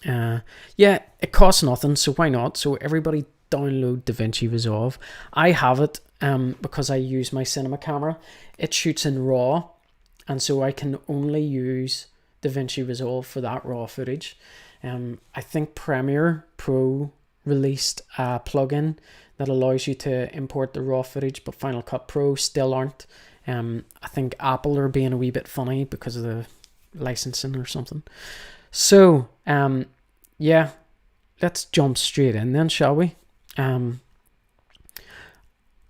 It costs nothing, so why not? So everybody download DaVinci Resolve. I have it because I use my cinema camera. It shoots in RAW, and so I can only use DaVinci Resolve for that RAW footage. I think Premiere Pro released a plugin that allows you to import the RAW footage, but Final Cut Pro still aren't. I think Apple are being a wee bit funny because of the licensing or something. So yeah, let's jump straight in then, shall we?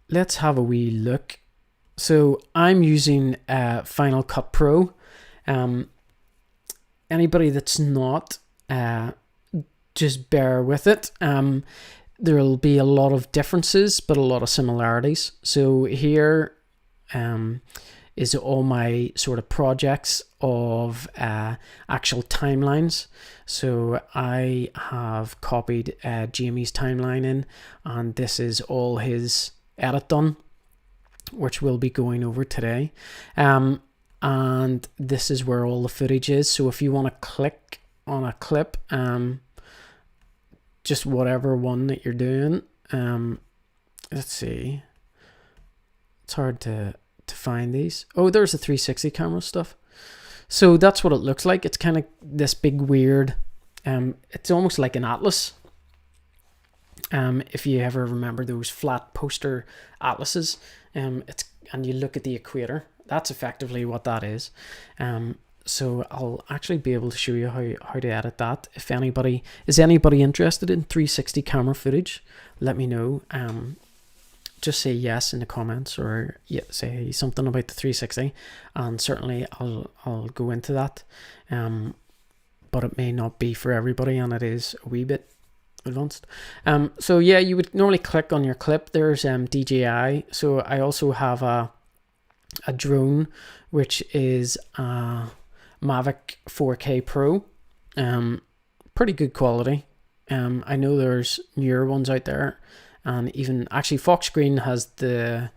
Let's have a wee look. So I'm using Final Cut Pro. Anybody that's not, just bear with it. There'll be a lot of differences, but a lot of similarities. So here is all my sort of projects of actual timelines. So I have copied Jamie's timeline in, and this is all his edit done, which we'll be going over today. And this is where all the footage is. So if you want to click on a clip, just whatever one that you're doing, let's see, it's hard to find these. Oh, there's the 360 camera stuff. So that's what it looks like. It's kind of this big weird, it's almost like an atlas. If you ever remember those flat poster atlases, and you look at the equator, that's effectively what that is. So I'll actually be able to show you how to edit that. If anybody is interested in 360 camera footage, let me know. Just say yes in the comments, or say something about the 360, and certainly I'll go into that. But it may not be for everybody, and it is a wee bit advanced. So yeah, you would normally click on your clip. There's DJI. So I also have a drone, which is a Mavic 4K Pro. Pretty good quality. I know there's newer ones out there, and even actually Fox Green has the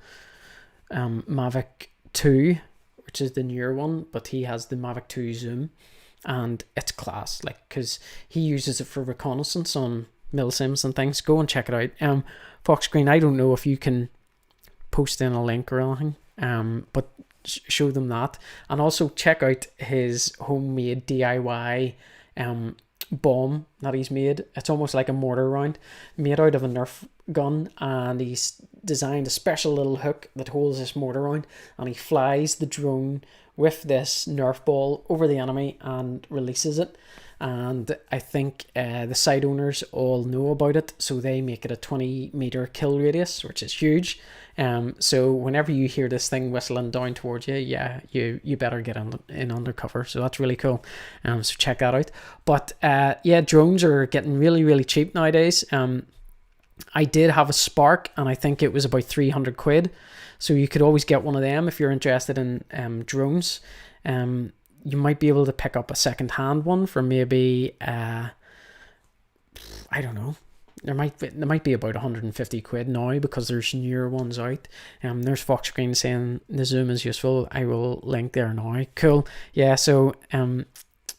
Mavic 2, which is the newer one, but he has the Mavic 2 Zoom, and it's class, like, because he uses it for reconnaissance on milsims and things. Go and check it out. Fox Green, I don't know if you can post in a link or anything, but show them that. And also check out his homemade DIY bomb that he's made. It's almost like a mortar round made out of a Nerf gun, and he's designed a special little hook that holds this mortar round, and he flies the drone with this Nerf ball over the enemy and releases it. And I think the site owners all know about it, so they make it a 20-meter kill radius, which is huge. So whenever you hear this thing whistling down towards you, you better get in undercover. So that's really cool. So check that out. But drones are getting really, really cheap nowadays. I did have a Spark, and I think it was about 300 quid. So you could always get one of them if you're interested in drones. You might be able to pick up a second-hand one for maybe, I don't know. There might be about 150 quid now, because there's newer ones out. There's Fox Green saying the Zoom is useful. I will link there now. Cool. Yeah, so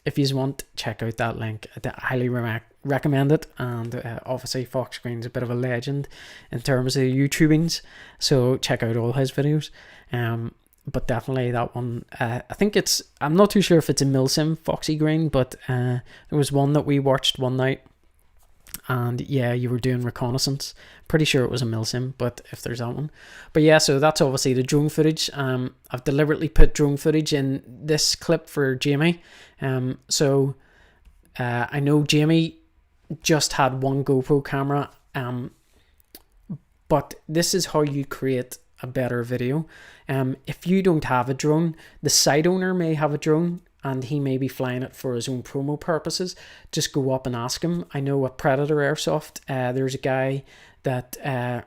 if you want, check out that link. I highly recommend it. And obviously Fox Green's a bit of a legend in terms of YouTubings, so check out all his videos. But definitely that one, I think I'm not too sure if it's a milsim, Foxy Green, but there was one that we watched one night, and yeah, you were doing reconnaissance. Pretty sure it was a milsim, but if there's that one. But yeah, so that's obviously the drone footage. I've deliberately put drone footage in this clip for Jamie. So I know Jamie just had one GoPro camera, but this is how you create a better video. If you don't have a drone, the site owner may have a drone, and he may be flying it for his own promo purposes. Just go up and ask him. I know at Editing Airsoft, there's a guy that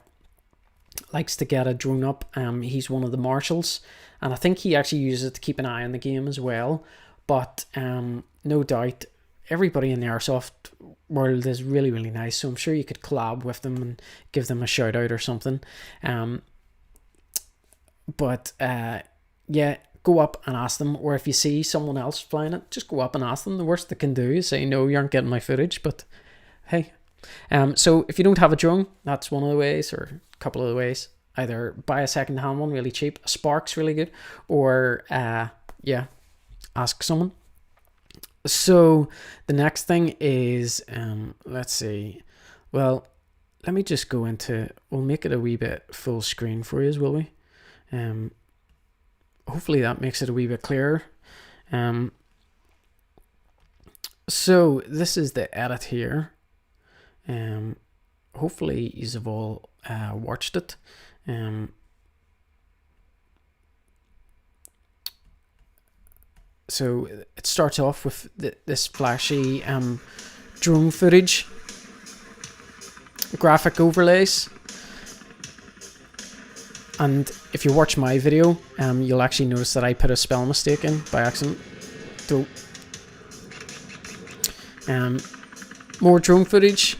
likes to get a drone up. He's one of the marshals, and I think he actually uses it to keep an eye on the game as well. But no doubt, everybody in the airsoft world is really, really nice, so I'm sure you could collab with them and give them a shout out or something. But yeah, go up and ask them, or if you see someone else flying it, just go up and ask them. The worst they can do is say, no, you aren't getting my footage, but hey. So if you don't have a drone, that's one of the ways, or a couple of the ways. Either buy a second-hand one really cheap, a Spark's really good, or ask someone. So the next thing is, let's see, well, let me just go into, we'll make it a wee bit full screen for you, will we? So, hopefully that makes it a wee bit clearer. So this is the edit here. Hopefully you've all watched it. So it starts off with this flashy drone footage, graphic overlays, and if you watch my video, you'll actually notice that I put a spell mistake in by accident. So more drone footage,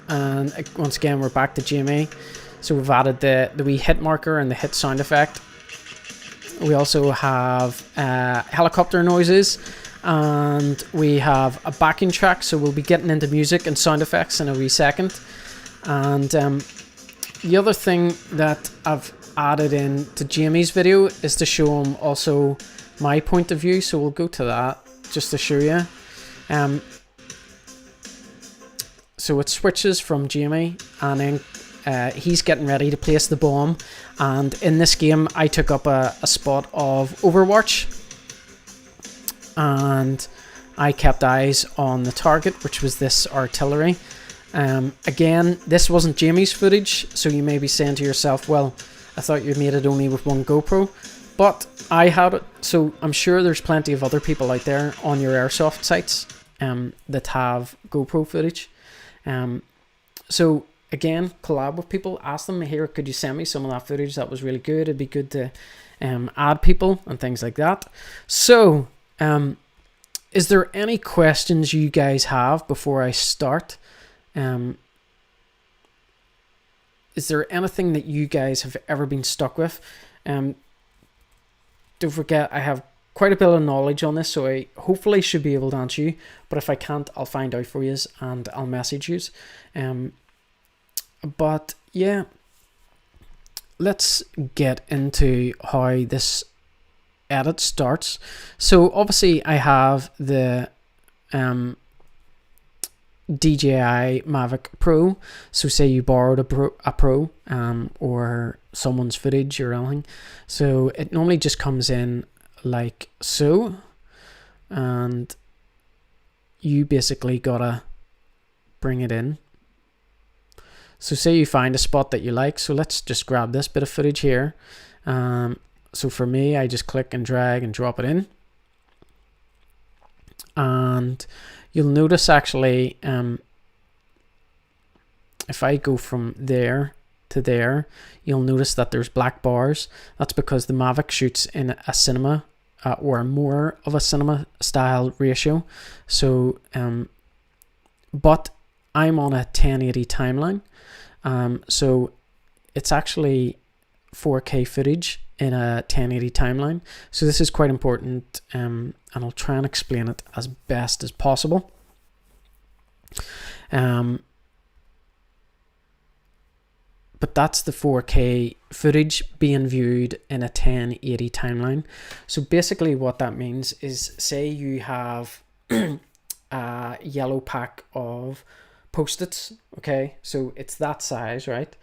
and once again we're back to GMA. So we've added the wee hit marker and the hit sound effect. We also have helicopter noises, and we have a backing track, so we'll be getting into music and sound effects in a wee second. And the other thing that I've added in to Jamie's video is to show him also my point of view, so we'll go to that just to show you. So it switches from Jamie, and then he's getting ready to place the bomb. And in this game, I took up a spot of Overwatch, and I kept eyes on the target, which was this artillery. Again, this wasn't Jamie's footage, so you may be saying to yourself, well, I thought you made it only with one GoPro, but I had it, so I'm sure there's plenty of other people out there on your airsoft sites that have GoPro footage. So again, collab with people, ask them, here, could you send me some of that footage? That was really good. It'd be good to add people and things like that. So is there any questions you guys have before I start? Is there anything that you guys have ever been stuck with? Don't forget, I have quite a bit of knowledge on this, so I hopefully should be able to answer you, but if I can't, I'll find out for you and I'll message you. But yeah, let's get into how this edit starts. So obviously I have the DJI Mavic Pro. So say you borrowed a Pro or someone's footage or anything. So it normally just comes in like so, and you basically gotta bring it in. So say you find a spot that you like. So let's just grab this bit of footage here. So for me, I just click and drag and drop it in. And you'll notice actually, if I go from there to there, you'll notice that there's black bars. That's because the Mavic shoots in a cinema or more of a cinema style ratio. So, but I'm on a 1080 timeline. So it's actually 4K footage in a 1080 timeline. So this is quite important, and I'll try and explain it as best as possible. But that's the 4K footage being viewed in a 1080 timeline. So basically what that means is, say you have a yellow pack of Post-its, okay, so it's that size, right?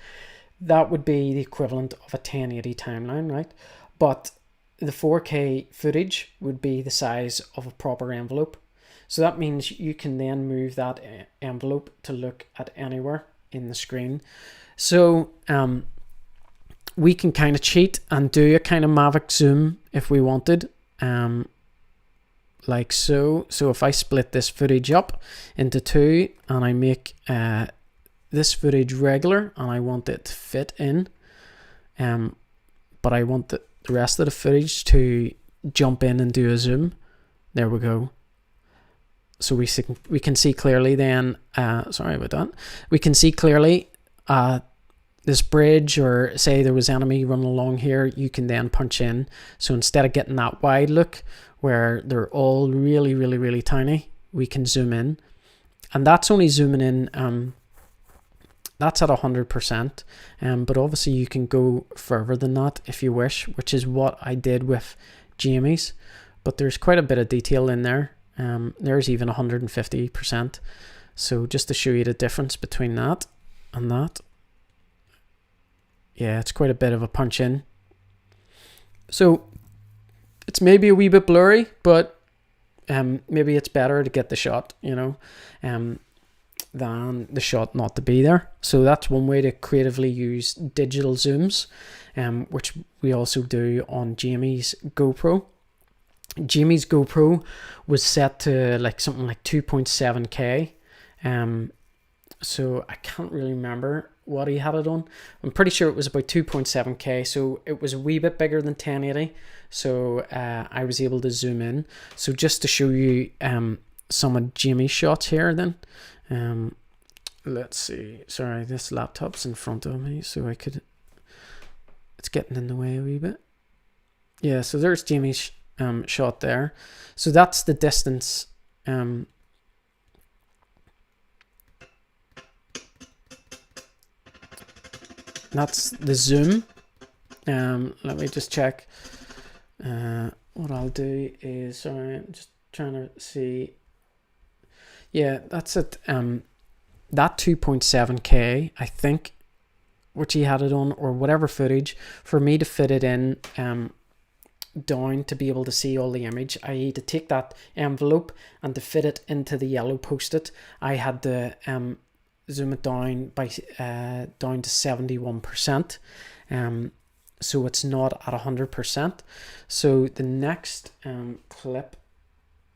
That would be the equivalent of a 1080 timeline, right? But the 4K footage would be the size of a proper envelope. So that means you can then move that envelope to look at anywhere in the screen. So we can kind of cheat and do a kind of Mavic zoom if we wanted, like so. So if I split this footage up into two and I make this footage regular and I want it to fit in, but I want the rest of the footage to jump in and do a zoom. There we go. So we can see clearly then, sorry about that. We can see clearly this bridge, or say there was enemy running along here, you can then punch in. So instead of getting that wide look where they're all really, really, really tiny, we can zoom in. And that's only zooming in, that's at 100%. But obviously you can go further than that if you wish, which is what I did with Jamie's. But there's quite a bit of detail in there. There's even 150%. So just to show you the difference between that and that. Yeah, it's quite a bit of a punch in. So it's maybe a wee bit blurry, but maybe it's better to get the shot, you know, than the shot not to be there. So that's one way to creatively use digital zooms, which we also do on Jamie's GoPro. Jamie's GoPro was set to like something like 2.7K. So I can't really remember what he had it on. I'm pretty sure it was about 2.7K. So it was a wee bit bigger than 1080. So I was able to zoom in. So just to show you some of Jamie's shots here then. Let's see. Sorry, this laptop's in front of me, so I could... It's getting in the way a wee bit. Yeah, so there's Jamie's shot there. So that's the distance. That's the zoom. Let me just check. What I'll do is, sorry, I'm just trying to see. Yeah, that's it. That 2.7K, I think, which he had it on, or whatever footage, for me to fit it in down to be able to see all the image, i.e. to take that envelope and to fit it into the yellow post-it, I had to zoom it down by down to 71%. So it's not at 100%. So the next clip,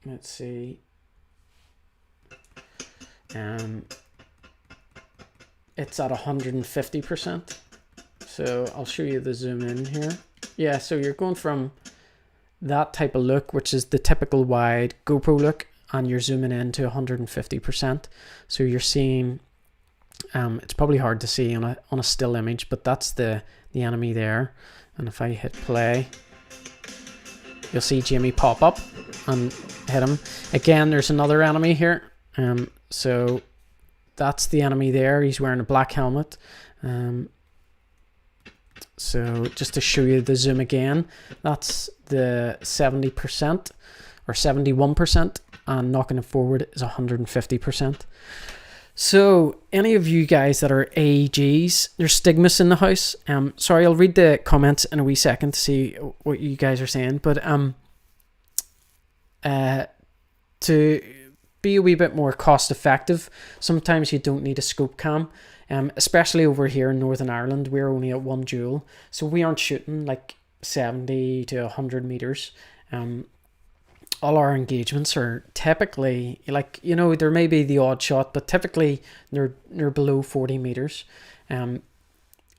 let's see. It's at 150%. So I'll show you the zoom in here. Yeah, so you're going from that type of look, which is the typical wide GoPro look, and you're zooming in to 150%. So you're seeing, it's probably hard to see on a still image, but that's the enemy there. And if I hit play, you'll see Jamie pop up and hit him. Again, there's another enemy here. So that's the enemy there. He's wearing a black helmet. So just to show you the zoom again, that's the 70% or 71%, and knocking it forward is 150%. So any of you guys that are AEGs, there's Stigmas in the house. Sorry, I'll read the comments in a wee second to see what you guys are saying, but to be a wee bit more cost effective, sometimes you don't need a scope cam. Especially over here in Northern Ireland, we're only at 1 joule, so we aren't shooting like 70 to 100 meters. All our engagements are typically, like, you know, there may be the odd shot, but typically they're below 40 meters. And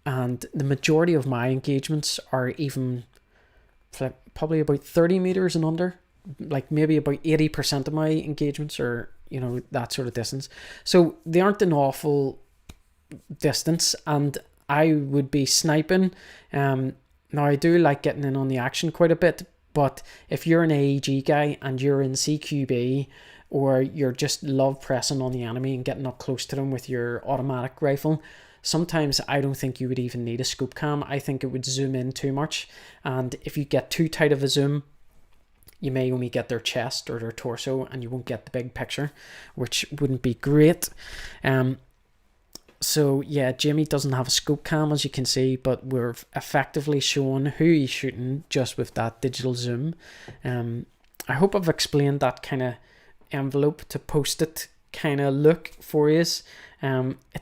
the majority of my engagements are even probably about 30 meters and under. Like maybe about 80% of my engagements are, you know, that sort of distance. So they aren't an awful distance, and I would be sniping. Now I do like getting in on the action quite a bit, but if you're an AEG guy and you're in CQB, or you're just love pressing on the enemy and getting up close to them with your automatic rifle, sometimes I don't think you would even need a scope cam. I think it would zoom in too much, and if you get too tight of a zoom, you may only get their chest or their torso and you won't get the big picture, which wouldn't be great. So yeah, Jamie doesn't have a scope cam, as you can see, but we're effectively showing who he's shooting just with that digital zoom. I hope I've explained that kind of envelope to post-it kind of look for you. It's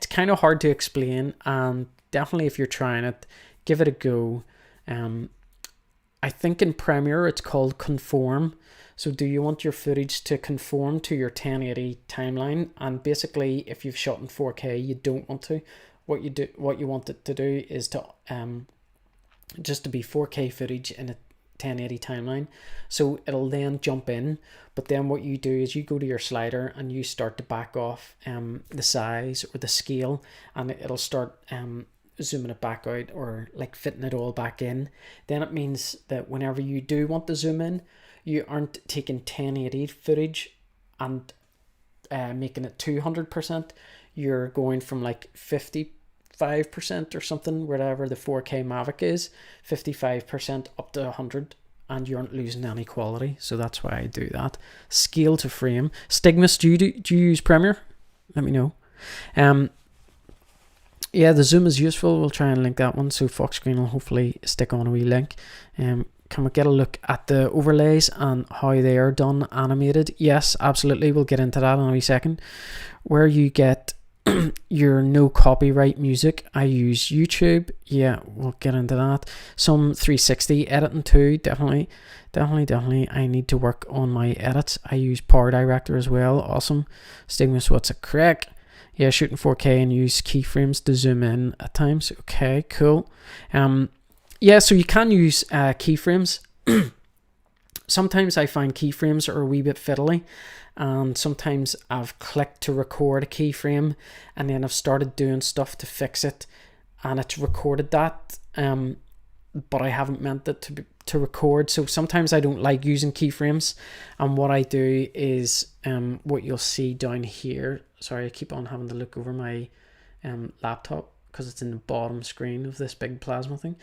kind of hard to explain, and definitely if you're trying it, give it a go. I think in Premiere it's called conform. So do you want your footage to conform to your 1080 timeline? And basically, if you've shot in 4K, you don't want to. What you want it to do is to just to be 4K footage in a 1080 timeline. So it'll then jump in, but then what you do is you go to your slider and you start to back off the size or the scale, and it'll start zooming it back out, or like fitting it all back in. Then it means that whenever you do want to zoom in, you aren't taking 1080 footage and making it 200%. You're going from like 55% or something, whatever the 4K Mavic is, 55% up to 100, and you aren't losing any quality. So that's why I do that. Scale to frame. Stigmas, do you use Premiere? Let me know. Yeah, the zoom is useful. We'll try and link that one. So Fox Screen will hopefully stick on a wee link. can we get a look at the overlays and how they are done animated? Yes, absolutely. We'll get into that in a wee second. Where you get your no copyright music, I use YouTube. Yeah, we'll get into that. Some 360 editing too. Definitely. I need to work on my edits. I use Power Director as well. Awesome. Stigmas, what's a crack? Yeah, shooting 4K and use keyframes to zoom in at times. Okay, cool. Yeah, so you can use keyframes. Sometimes I find keyframes are a wee bit fiddly, and sometimes I've clicked to record a keyframe and then I've started doing stuff to fix it and it's recorded that, but I haven't meant it to record. So sometimes I don't like using keyframes, and what I do is what you'll see down here. Sorry, I keep on having to look over my laptop because it's in the bottom screen of this big plasma thing.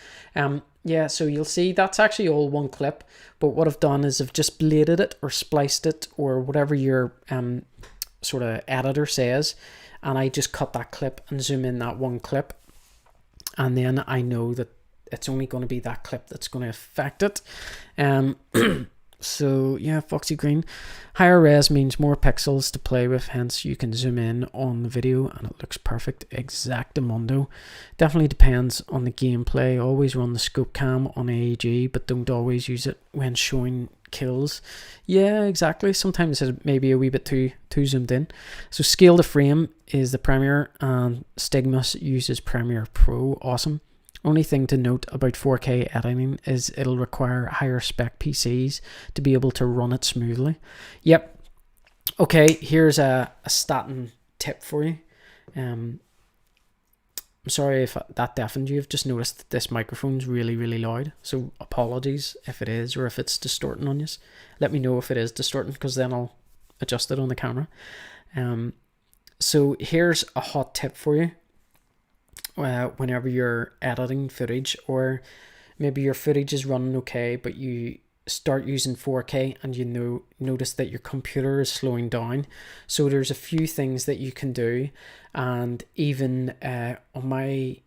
Yeah, so you'll see that's actually all one clip, but what I've done is I've just bladed it or spliced it or whatever your sort of editor says, and I just cut that clip and zoom in that one clip, and then I know that it's only going to be that clip that's going to affect it. So yeah, Foxy Green. Higher res means more pixels to play with, hence you can zoom in on the video and it looks perfect. Exactamundo. Definitely depends on the gameplay. Always run the scope cam on AEG, but don't always use it when showing kills. Yeah, exactly. Sometimes it's maybe a wee bit too zoomed in. So scale to frame is the Premiere, and Stigmas uses Premiere Pro. Awesome. Only thing to note about 4K editing is it'll require higher spec PCs to be able to run it smoothly. Yep. Okay, here's a statin tip for you. I'm sorry if that deafened you. I've just noticed that this microphone's really, really loud. So apologies if it is, or if it's distorting on you. Let me know if it is distorting, because then I'll adjust it on the camera. So here's a hot tip for you. Whenever you're editing footage, or maybe your footage is running okay but you start using 4K and you notice that your computer is slowing down. So there's a few things that you can do, and even on my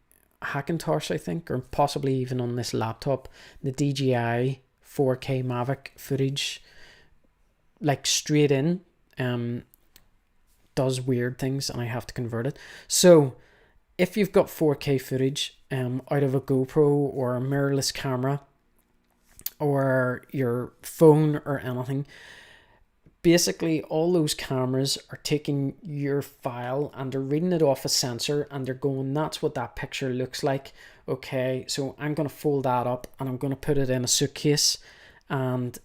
Hackintosh, I think, or possibly even on this laptop, the DJI 4K Mavic footage, like straight in, does weird things and I have to convert it. So if you've got 4K footage out of a GoPro or a mirrorless camera or your phone or anything, basically all those cameras are taking your file and they're reading it off a sensor and they're going, that's what that picture looks like. Okay, so I'm going to fold that up and I'm going to put it in a suitcase, and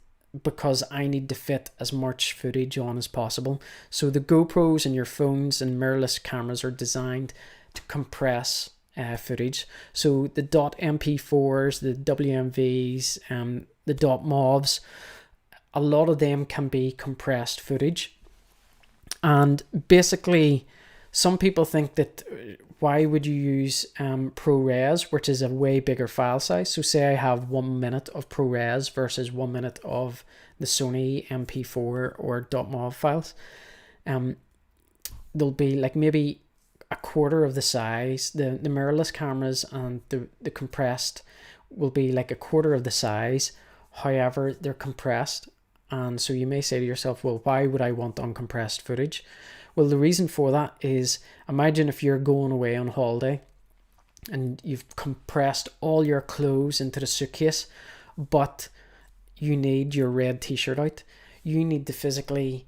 because I need to fit as much footage on as possible. So the GoPros and your phones and mirrorless cameras are designed to compress footage. So the .mp4s, the WMVs, the .movs, a lot of them can be compressed footage. And basically, some people think that why would you use ProRes, which is a way bigger file size. So say I have 1 minute of ProRes versus 1 minute of the Sony MP4 or .mov files. There'll be like maybe a quarter of the size. The mirrorless cameras and the compressed will be like a quarter of the size. However, they're compressed. And so you may say to yourself, well, why would I want uncompressed footage? Well, the reason for that is, imagine if you're going away on holiday and you've compressed all your clothes into the suitcase, but you need your red t-shirt out. You need to physically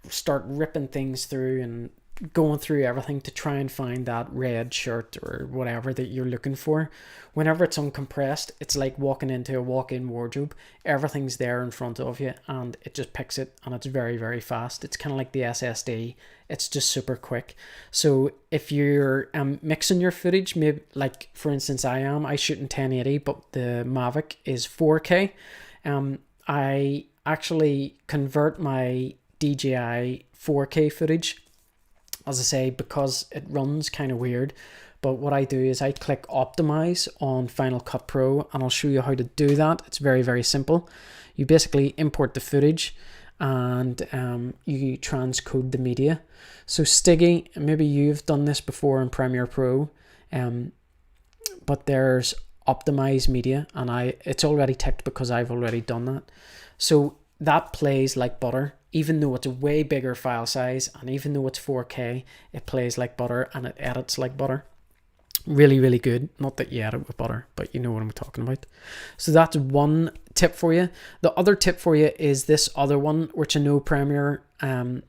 start ripping things through and going through everything to try and find that red shirt or whatever that you're looking for. Whenever it's uncompressed, it's like walking into a walk-in wardrobe. Everything's there in front of you and it just picks it, and it's very, very fast. It's kind of like the SSD. It's just super quick. So if you're mixing your footage, maybe like for instance I shoot in 1080, but the Mavic is 4K. I actually convert my DJI 4K footage, as I say, because it runs kind of weird. But what I do is I click optimize on Final Cut Pro, and I'll show you how to do that. It's very, very simple. You basically import the footage and you transcode the media. So Stiggy, maybe you've done this before in Premiere Pro, but there's optimize media, and it's already ticked because I've already done that. So that plays like butter, even though it's a way bigger file size, and even though it's 4K, it plays like butter and it edits like butter. Really, really good. Not that you edit with butter, but you know what I'm talking about. So that's one tip for you. The other tip for you is this other one, which I know Premiere, I'm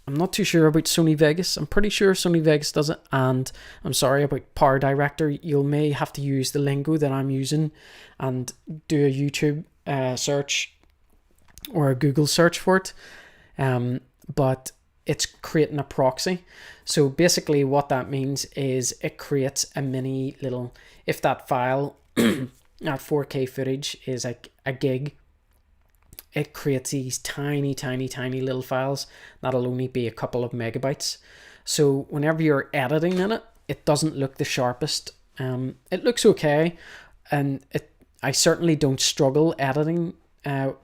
not too sure about Sony Vegas. I'm pretty sure Sony Vegas does it. And I'm sorry about Power Director. You may have to use the lingo that I'm using and do a YouTube search or a Google search for it. But it's creating a proxy. So basically what that means is it creates a mini little, if that file, that 4K footage is like a gig, it creates these tiny little files that'll only be a couple of megabytes. So whenever you're editing in it, it doesn't look the sharpest. It looks okay, and I certainly don't struggle editing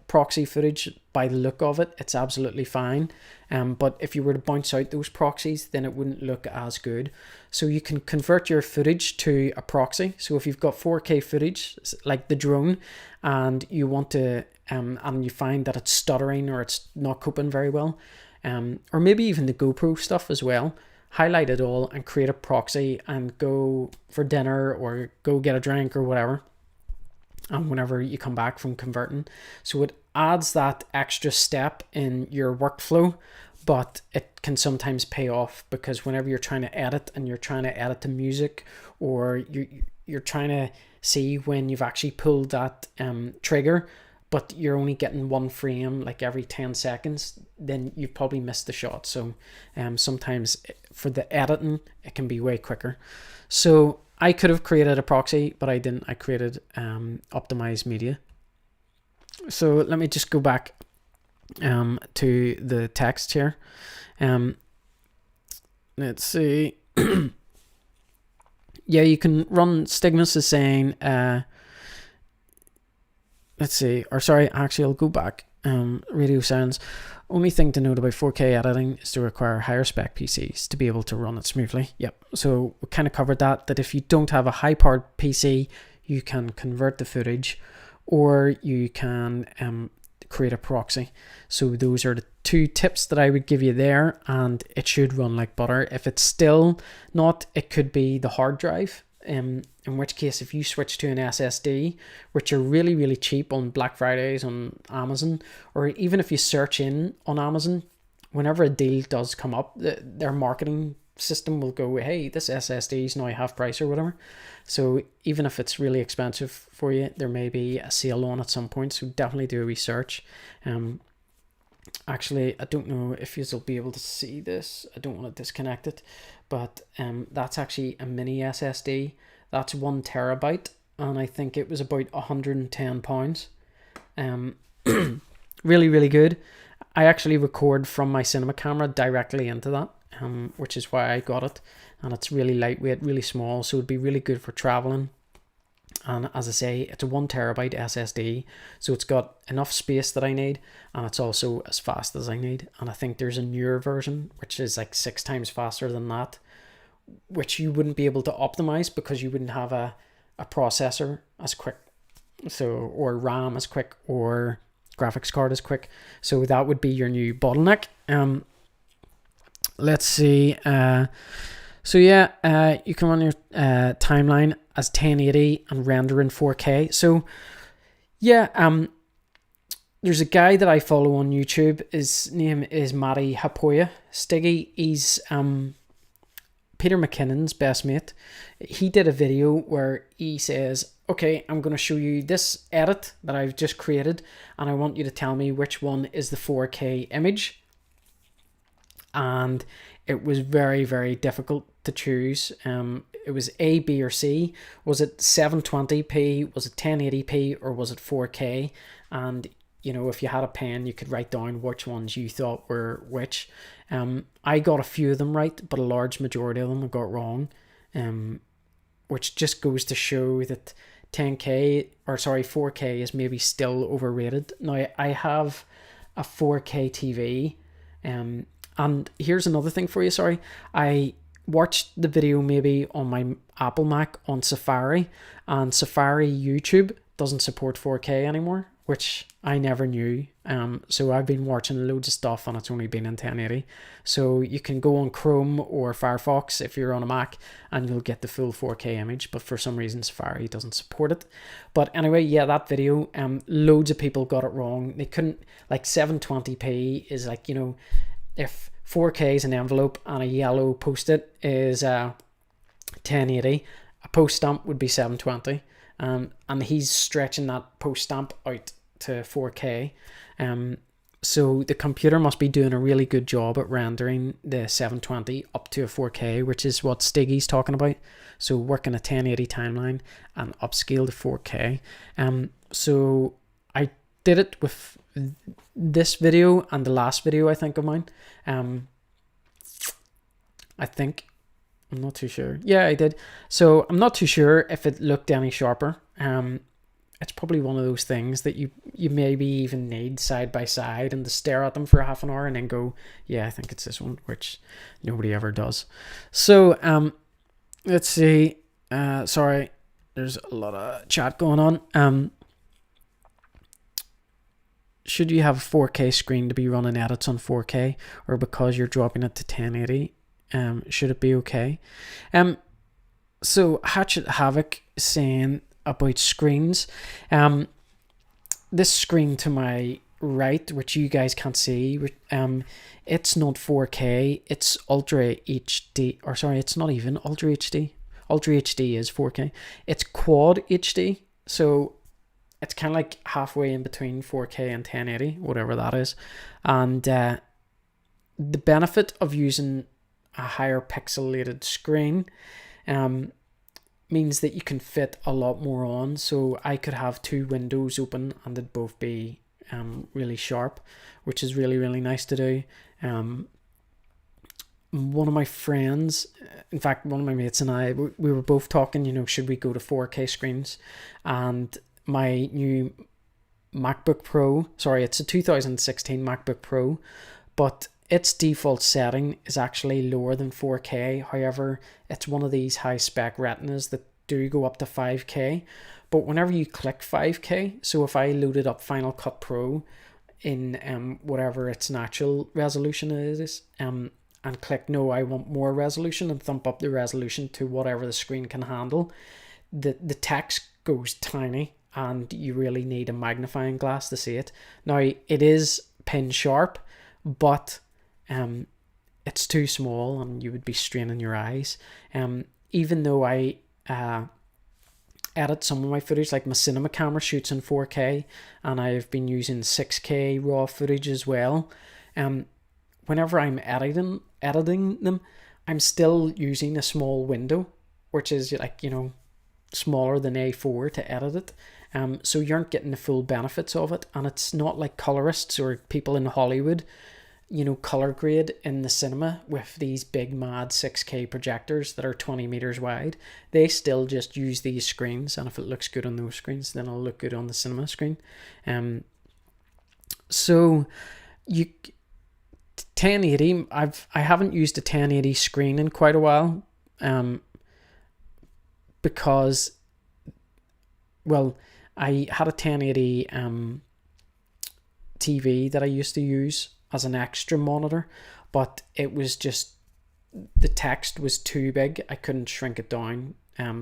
proxy footage by the look of it. It's absolutely fine. But if you were to bounce out those proxies, then it wouldn't look as good. So you can convert your footage to a proxy. So if you've got 4K footage, like the drone, and you want to, and you find that it's stuttering or it's not coping very well, or maybe even the GoPro stuff as well, highlight it all and create a proxy and go for dinner or go get a drink or whatever. And whenever you come back from converting, so it adds that extra step in your workflow, but it can sometimes pay off, because whenever you're trying to edit and you're trying to edit the music, or you're trying to see when you've actually pulled that trigger, but you're only getting one frame like every 10 seconds, then you've probably missed the shot. So sometimes for the editing, it can be way quicker. So I could have created a proxy, but I didn't. I created optimized media. So let me just go back to the text here. Let's see. Yeah, you can run. Stigmas is saying, let's see, or sorry, actually I'll go back. Radio sounds. Only thing to note about 4K editing is to require higher spec PCs to be able to run it smoothly. Yep. So we kind of covered that if you don't have a high powered PC, you can convert the footage, or you can create a proxy. So those are the two tips that I would give you there, and it should run like butter. If it's still not, it could be the hard drive. In which case, if you switch to an SSD, which are really, really cheap on Black Fridays on Amazon, or even if you search in on Amazon, whenever a deal does come up, their marketing system will go, hey, this SSD is now half price or whatever. So even if it's really expensive for you, there may be a sale on at some point. So definitely do a research. Actually, I don't know if you'll be able to see this. I don't want to disconnect it, but that's actually a mini SSD. That's 1 terabyte, and I think it was about £110. Really, really good. I actually record from my cinema camera directly into that, which is why I got it. And it's really lightweight, really small, so it'd be really good for traveling. And as I say, it's a 1 terabyte SSD, so it's got enough space that I need, and it's also as fast as I need. And I think there's a newer version which is like 6 times faster than that, which you wouldn't be able to optimize because you wouldn't have a processor as quick, so, or RAM as quick, or graphics card as quick. So that would be your new bottleneck. Let's see. So yeah, you can run your timeline as 1080 and render in 4K. So yeah, there's a guy that I follow on YouTube. His name is Matty Hapoya Stiggy. He's Peter McKinnon's best mate. He did a video where he says, okay, I'm going to show you this edit that I've just created, and I want you to tell me which one is the 4K image. And it was very, very difficult to choose. It was A, B, or C. Was it 720p? Was it 1080p? Or was it 4K? And you know, if you had a pen, you could write down which ones you thought were which. I got a few of them right, but a large majority of them I got wrong. Which just goes to show that 4K is maybe still overrated. Now, I have a 4K TV, and here's another thing for you, I watched the video maybe on my Apple Mac on Safari, and Safari YouTube doesn't support 4K anymore, which I never knew. So I've been watching loads of stuff and it's only been in 1080. So you can go on Chrome or Firefox if you're on a Mac and you'll get the full 4K image, but for some reason Safari doesn't support it. But anyway, yeah, that video, loads of people got it wrong. They couldn't, like 720p is like, you know, if 4K is an envelope and a yellow post-it is 1080, a post stamp would be 720. And he's stretching that post stamp out to 4K. So the computer must be doing a really good job at rendering the 720 up to a 4K, which is what Stiggy's talking about. So working a 1080 timeline and upscale to 4K. So I did it with this video and the last video, I think, of mine. I think. I'm not too sure. Yeah, I did. So I'm not too sure if it looked any sharper. It's probably one of those things that you maybe even need side by side and to stare at them for half an hour and then go, yeah, I think it's this one, which nobody ever does. So let's see. Sorry, there's a lot of chat going on. Should you have a 4K screen to be running edits on 4K, or because you're dropping it to 1080? Should it be okay? So Hatchet Havoc saying about screens. This screen to my right, which you guys can't see, it's not 4K, it's Ultra HD, or sorry, it's not even Ultra HD. Ultra HD is 4K. It's Quad HD, so it's kind of like halfway in between 4K and 1080, whatever that is. And the benefit of using a higher pixelated screen means that you can fit a lot more on. So I could have two windows open and they'd both be really sharp, which is really, really nice to do. One of my friends, in fact, one of my mates and I, we were both talking, you know, should we go to 4K screens? And my new MacBook Pro, sorry, it's a 2016 MacBook Pro, but its default setting is actually lower than 4K. However, it's one of these high spec retinas that do go up to 5K. But whenever you click 5K, so if I loaded up Final Cut Pro in whatever its natural resolution is, and click no, I want more resolution, and thump up the resolution to whatever the screen can handle, the text goes tiny and you really need a magnifying glass to see it. Now, it is pin sharp, but it's too small and you would be straining your eyes. Even though I edit some of my footage, like my cinema camera shoots in 4K and I've been using 6K raw footage as well, whenever I'm editing them, I'm still using a small window, which is like, you know, smaller than A4 to edit it. So you aren't getting the full benefits of it, and it's not like colorists or people in Hollywood, you know, color grade in the cinema with these big mad 6K projectors that are 20 meters wide. They still just use these screens, and if it looks good on those screens, then it'll look good on the cinema screen. So you 1080, I haven't used a 1080 screen in quite a while, because, well, I had a 1080 TV that I used to use as an extra monitor, but it was just, the text was too big. I couldn't shrink it down.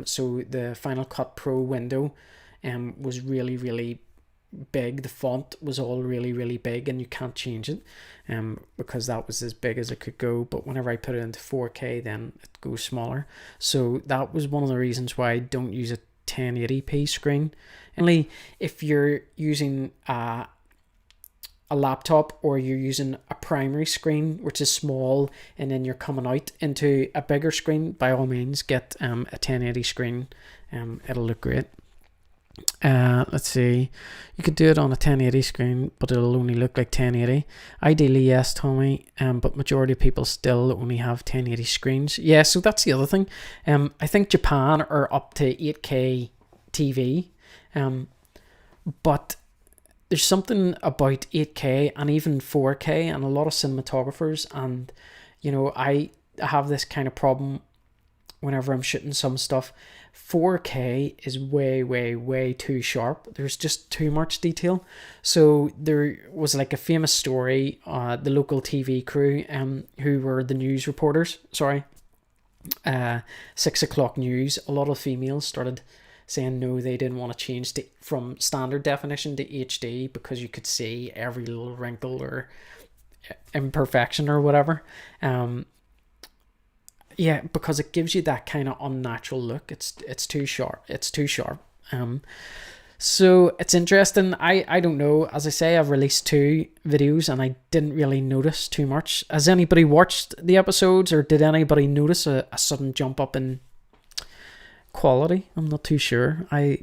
So the Final Cut Pro window was really, really big. The font was all really, really big, and you can't change it because that was as big as it could go. But whenever I put it into 4K, then it goes smaller. So that was one of the reasons why I don't use a 1080p screen. Only if you're using a laptop, or you're using a primary screen which is small, and then you're coming out into a bigger screen, by all means get a 1080 screen. It'll look great. Let's see, you could do it on a 1080 screen, but it'll only look like 1080. Ideally, yes, Tommy, but majority of people still only have 1080 screens. Yeah, so that's the other thing. I think Japan are up to 8K TV, but there's something about 8K and even 4K, and a lot of cinematographers, and you know, I have this kind of problem whenever I'm shooting some stuff. 4K is way too sharp. There's just too much detail. So there was like a famous story, the local TV crew who were the news reporters, 6 o'clock news, a lot of females started saying no, they didn't want to change from standard definition to HD because you could see every little wrinkle or imperfection or whatever. Yeah, because it gives you that kind of unnatural look. It's too sharp. So it's interesting. I don't know. As I say, I've released 2 videos and I didn't really notice too much. Has anybody watched the episodes, or did anybody notice a sudden jump up in quality? I'm not too sure. I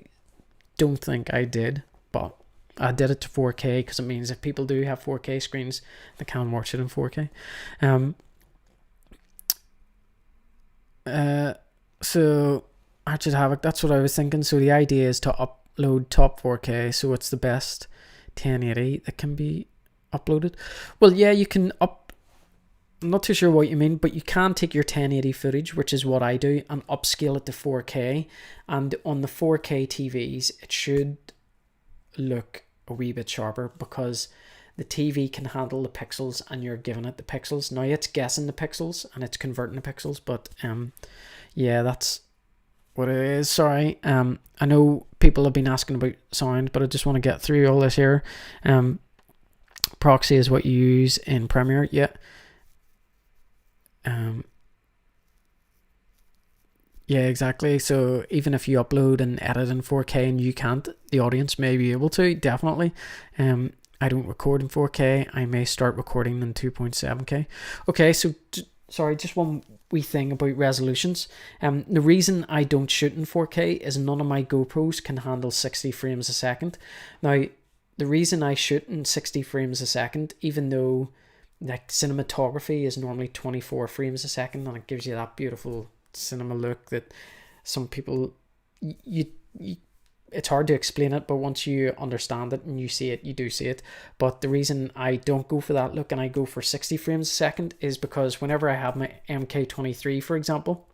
don't think I did, but I did it to 4K because it means if people do have 4K screens, they can watch it in 4K. So Archid Havoc, that's what I was thinking. So the idea is to upload top 4K, so it's the best 1080 that can be uploaded. Well, yeah, you can I'm not too sure what you mean, but you can take your 1080 footage, which is what I do, and upscale it to 4K. And on the 4K TVs, it should look a wee bit sharper because the TV can handle the pixels and you're giving it the pixels. Now it's guessing the pixels and it's converting the pixels, but yeah, that's what it is. Sorry. I know people have been asking about sound, but I just want to get through all this here. Proxy is what you use in Premiere. Yeah. Yeah, exactly. So even if you upload and edit in 4K and you can't, the audience may be able to, definitely. I don't record in 4K. I may start recording in 2.7K. Okay, so sorry, just one wee thing about resolutions. The reason I don't shoot in 4K is none of my GoPros can handle 60 frames a second. Now, the reason I shoot in 60 frames a second, even though like cinematography is normally 24 frames a second and it gives you that beautiful cinema look that some people, it's hard to explain it, but once you understand it and you see it, you do see it. But the reason I don't go for that look and I go for 60 frames a second is because whenever I have my MK23, for example,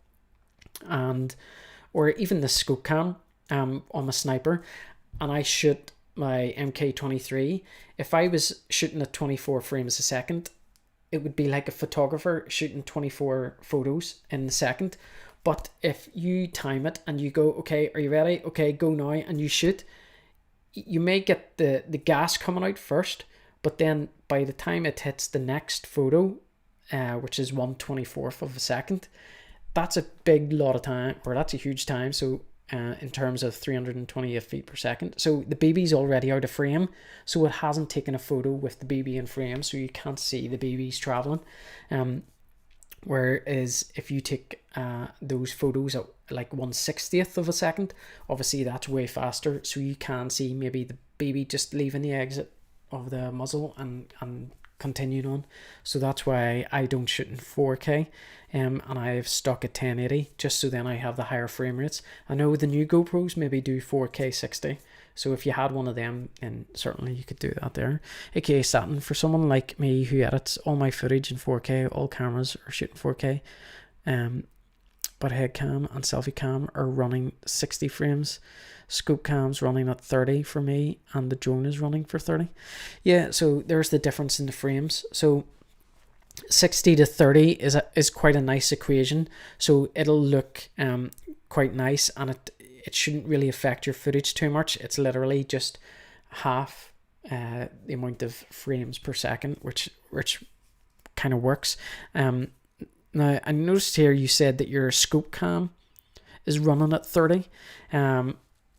or even the scope cam on my sniper, and I shoot my MK23, if I was shooting at 24 frames a second, it would be like a photographer shooting 24 photos in the second. But if you time it and you go, okay, are you ready? Okay, go now, and you shoot, you may get the gas coming out first, but then by the time it hits the next photo, which is 1/24th of a second, that's a big lot of time, or that's a huge time. So in terms of 328 feet per second. So the BB's already out of frame, so it hasn't taken a photo with the BB in frame, so you can't see the BB's traveling. Whereas if you take those photos at like 1/60th of a second, obviously that's way faster, so you can see maybe the BB just leaving the exit of the muzzle and continuing on. So that's why I don't shoot in 4K, and I've stuck at 1080 just so then I have the higher frame rates. I know the new GoPros maybe do 4K 60, so if you had one of them, then certainly you could do that there. AKA Satin, for someone like me who edits all my footage in 4K, all cameras are shooting 4K, but head cam and selfie cam are running 60 frames. Scope cam's running at 30 for me, and the drone is running for 30. Yeah, so there's the difference in the frames. So 60 to 30 is quite a nice equation. So it'll look quite nice, and it shouldn't really affect your footage too much. It's literally just half the amount of frames per second, which kind of works. Now, I noticed here you said that your scope cam is running at 30.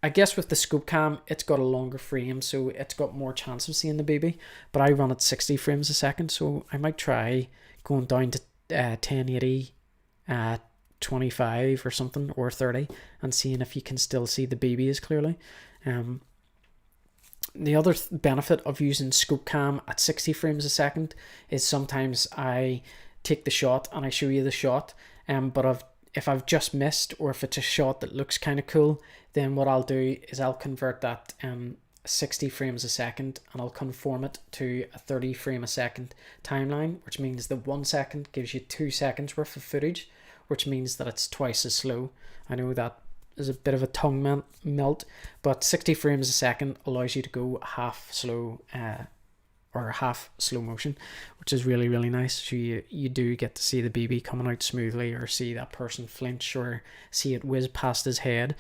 I guess with the scope cam, it's got a longer frame, so it's got more chance of seeing the BB. But I run at 60 frames a second, so I might try going down to 1080, 25 or something, or 30, and seeing if you can still see the BB as clearly. The other benefit of using scope cam at 60 frames a second is sometimes I take the shot and I show you the shot, but if I've just missed, or if it's a shot that looks kind of cool, then what I'll do is I'll convert that 60 frames a second, and I'll conform it to a 30 frame a second timeline, which means that 1 second gives you 2 seconds worth of footage, which means that it's twice as slow. I know that is a bit of a tongue melt, but 60 frames a second allows you to go half slow or half slow motion, which is really, really nice. So you do get to see the BB coming out smoothly, or see that person flinch, or see it whiz past his head,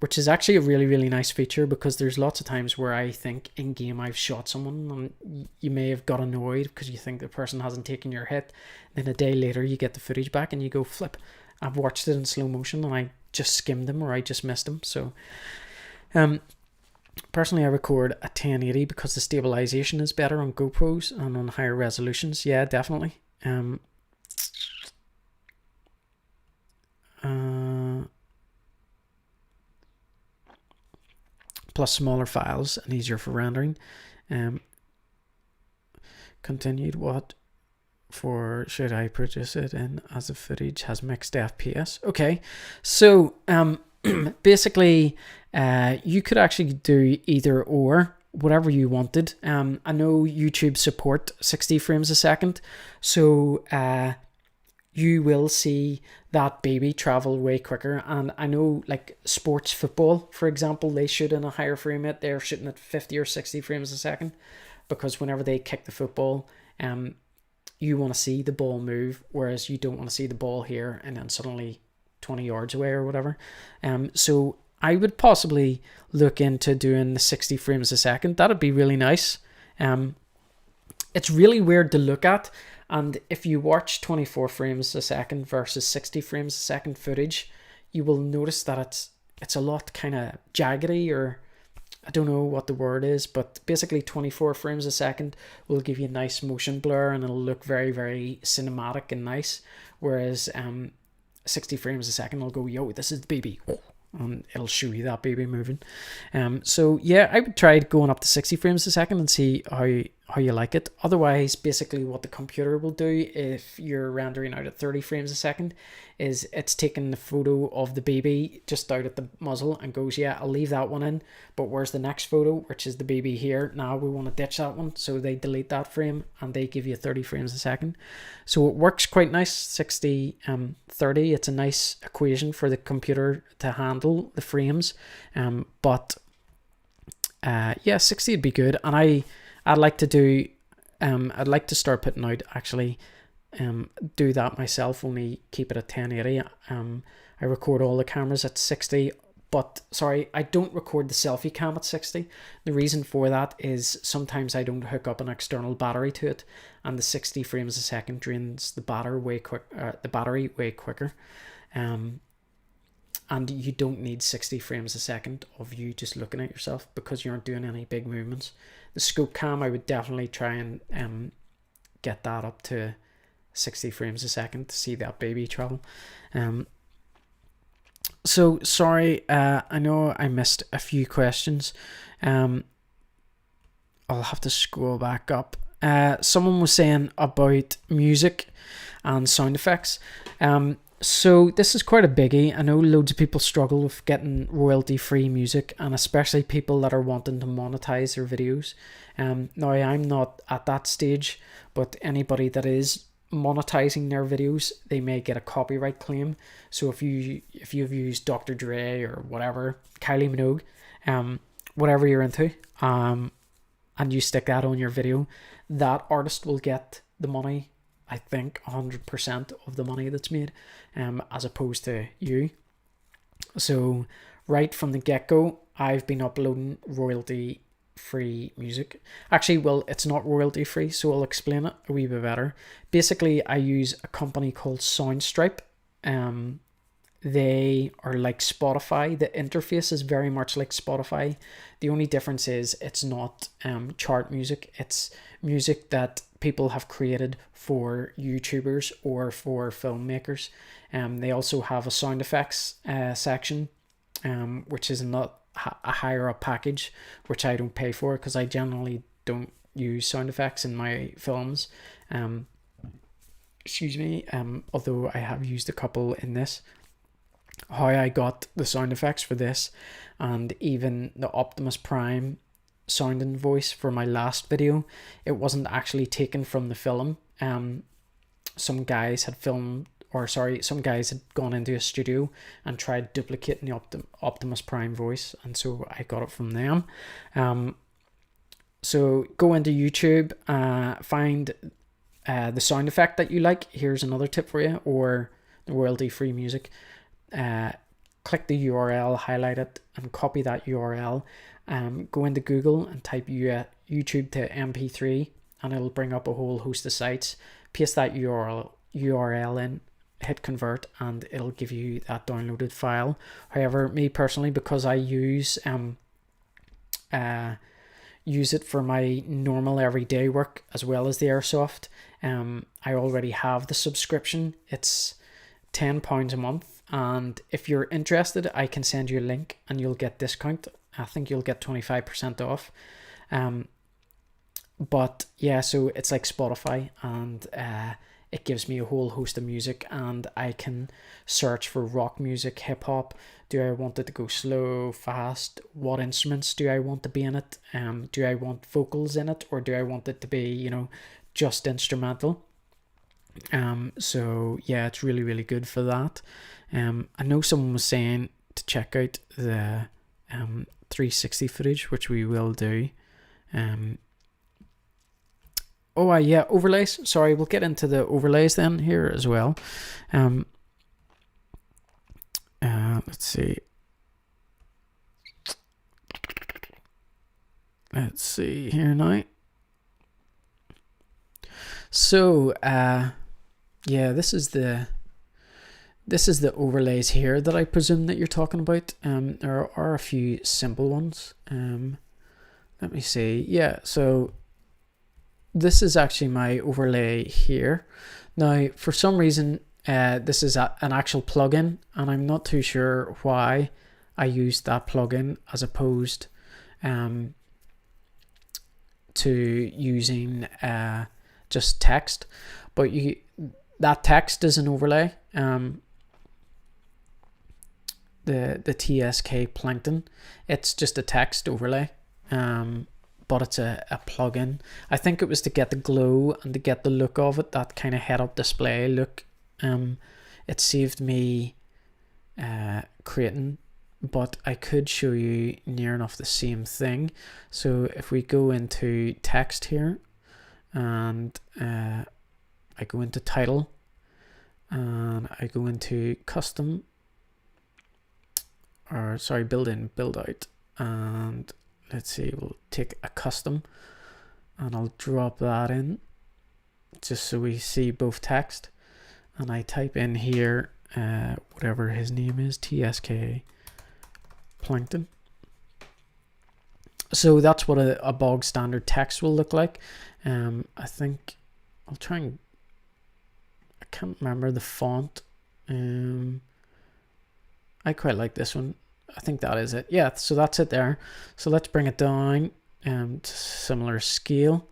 which is actually a really, really nice feature, because there's lots of times where I think in game I've shot someone and you may have got annoyed because you think the person hasn't taken your hit. Then a day later you get the footage back and you go, flip, I've watched it in slow motion and I just skimmed him, or I just missed him. So personally I record at 1080 because the stabilization is better on GoPros and on higher resolutions. Yeah, definitely. Plus smaller files and easier for rendering. Continued, what for should I purchase it in, as the footage has mixed FPS? Okay, so basically you could actually do either or, whatever you wanted. I know YouTube support 60 frames a second, so you will see that baby travel way quicker. And I know, like sports football, for example, they shoot in a higher frame rate. They're shooting at 50 or 60 frames a second, because whenever they kick the football, you want to see the ball move, whereas you don't want to see the ball here and then suddenly 20 yards away or whatever. So I would possibly look into doing the 60 frames a second. That'd be really nice. It's really weird to look at. And if you watch 24 frames a second versus 60 frames a second footage, you will notice that it's a lot kind of jaggedy, or I don't know what the word is, but basically 24 frames a second will give you a nice motion blur and it'll look very, very cinematic and nice. Whereas 60 frames a second will go, yo, this is the baby. And it'll show you that baby moving. So yeah, I would try going up to 60 frames a second and see how you like it. Otherwise, basically what the computer will do if you're rendering out at 30 frames a second is it's taking the photo of the baby just out at the muzzle and goes, yeah, I'll leave that one in, but where's the next photo, which is the baby here? Now we want to ditch that one, so they delete that frame and they give you 30 frames a second. So it works quite nice, 60 30. It's a nice equation for the computer to handle the frames, but yeah, 60 would be good. And I'd like to do I'd like to start putting out, actually do that myself, only keep it at 1080. I record all the cameras at 60, but sorry, I don't record the selfie cam at 60. The reason for that is sometimes I don't hook up an external battery to it, and the 60 frames a second drains the battery way quicker. And you don't need 60 frames a second of you just looking at yourself, because you aren't doing any big movements. The scope cam, I would definitely try and get that up to 60 frames a second to see that baby travel. So sorry, I know I missed a few questions. I'll have to scroll back up. Someone was saying about music and sound effects. So this is quite a biggie. I know loads of people struggle with getting royalty-free music, and especially people that are wanting to monetize their videos. Now I'm not at that stage, but anybody that is monetizing their videos, they may get a copyright claim. So if you've used Dr. Dre or whatever, Kylie Minogue, whatever you're into, and you stick that on your video, that artist will get the money. I think 100% of the money that's made, as opposed to you. So right from the get-go, I've been uploading royalty-free music. Actually, well, it's not royalty-free, so I'll explain it a wee bit better. Basically, I use a company called Soundstripe. They are like Spotify. The interface is very much like Spotify. The only difference is it's not chart music. It's music that people have created for YouTubers or for filmmakers. They also have a sound effects section, which is not a higher up package, which I don't pay for because I generally don't use sound effects in my films. Excuse me. Although I have used a couple in this. how I got the sound effects for this, and even the Optimus Prime sounding voice for my last video. It wasn't actually taken from the film. Some guys had gone into a studio and tried duplicating the Optimus Prime voice, and so I got it from them. So go into YouTube, find the sound effect that you like. Here's another tip for you, or the royalty-free music. Click the URL, highlight it, and copy that URL. Go into Google and type YouTube to MP3, and it'll bring up a whole host of sites. Paste that URL in, hit convert, and it'll give you that downloaded file. However, me personally, because I use it for my normal everyday work as well as the airsoft, I already have the subscription. It's £10 a month, and if you're interested, I can send you a link and you'll get discount. I think you'll get 25% off. But yeah, so it's like Spotify, and it gives me a whole host of music, and I can search for rock music, hip hop. Do I want it to go slow, fast? What instruments do I want to be in it? Do I want vocals in it, or do I want it to be, just instrumental? So yeah, it's really, really good for that. I know someone was saying to check out the 360 footage, which we will do. Yeah, overlays. Sorry, we'll get into the overlays then here as well. Let's see. Let's see here now. So, yeah, this is the overlays here that I presume that you're talking about. There are a few simple ones. Let me see. Yeah, so this is actually my overlay here. Now, for some reason, this is an actual plugin, and I'm not too sure why I used that plugin as opposed to using just text. But that text is an overlay. The TSK Plankton, it's just a text overlay. But it's a plugin. I think it was to get the glow and to get the look of it, that kind of head-up display look. It saved me creating, but I could show you near enough the same thing. So if we go into text here, and I go into title, and I go into custom, or sorry, build in, build out, and let's see, we'll take a custom, and I'll drop that in just so we see both text, and I type in here whatever his name is, TSK Plankton. So that's what a bog standard text will look like. I think I'll try and, I can't remember the font. I quite like this one. I think that is it. Yeah, so that's it there. So let's bring it down to similar scale.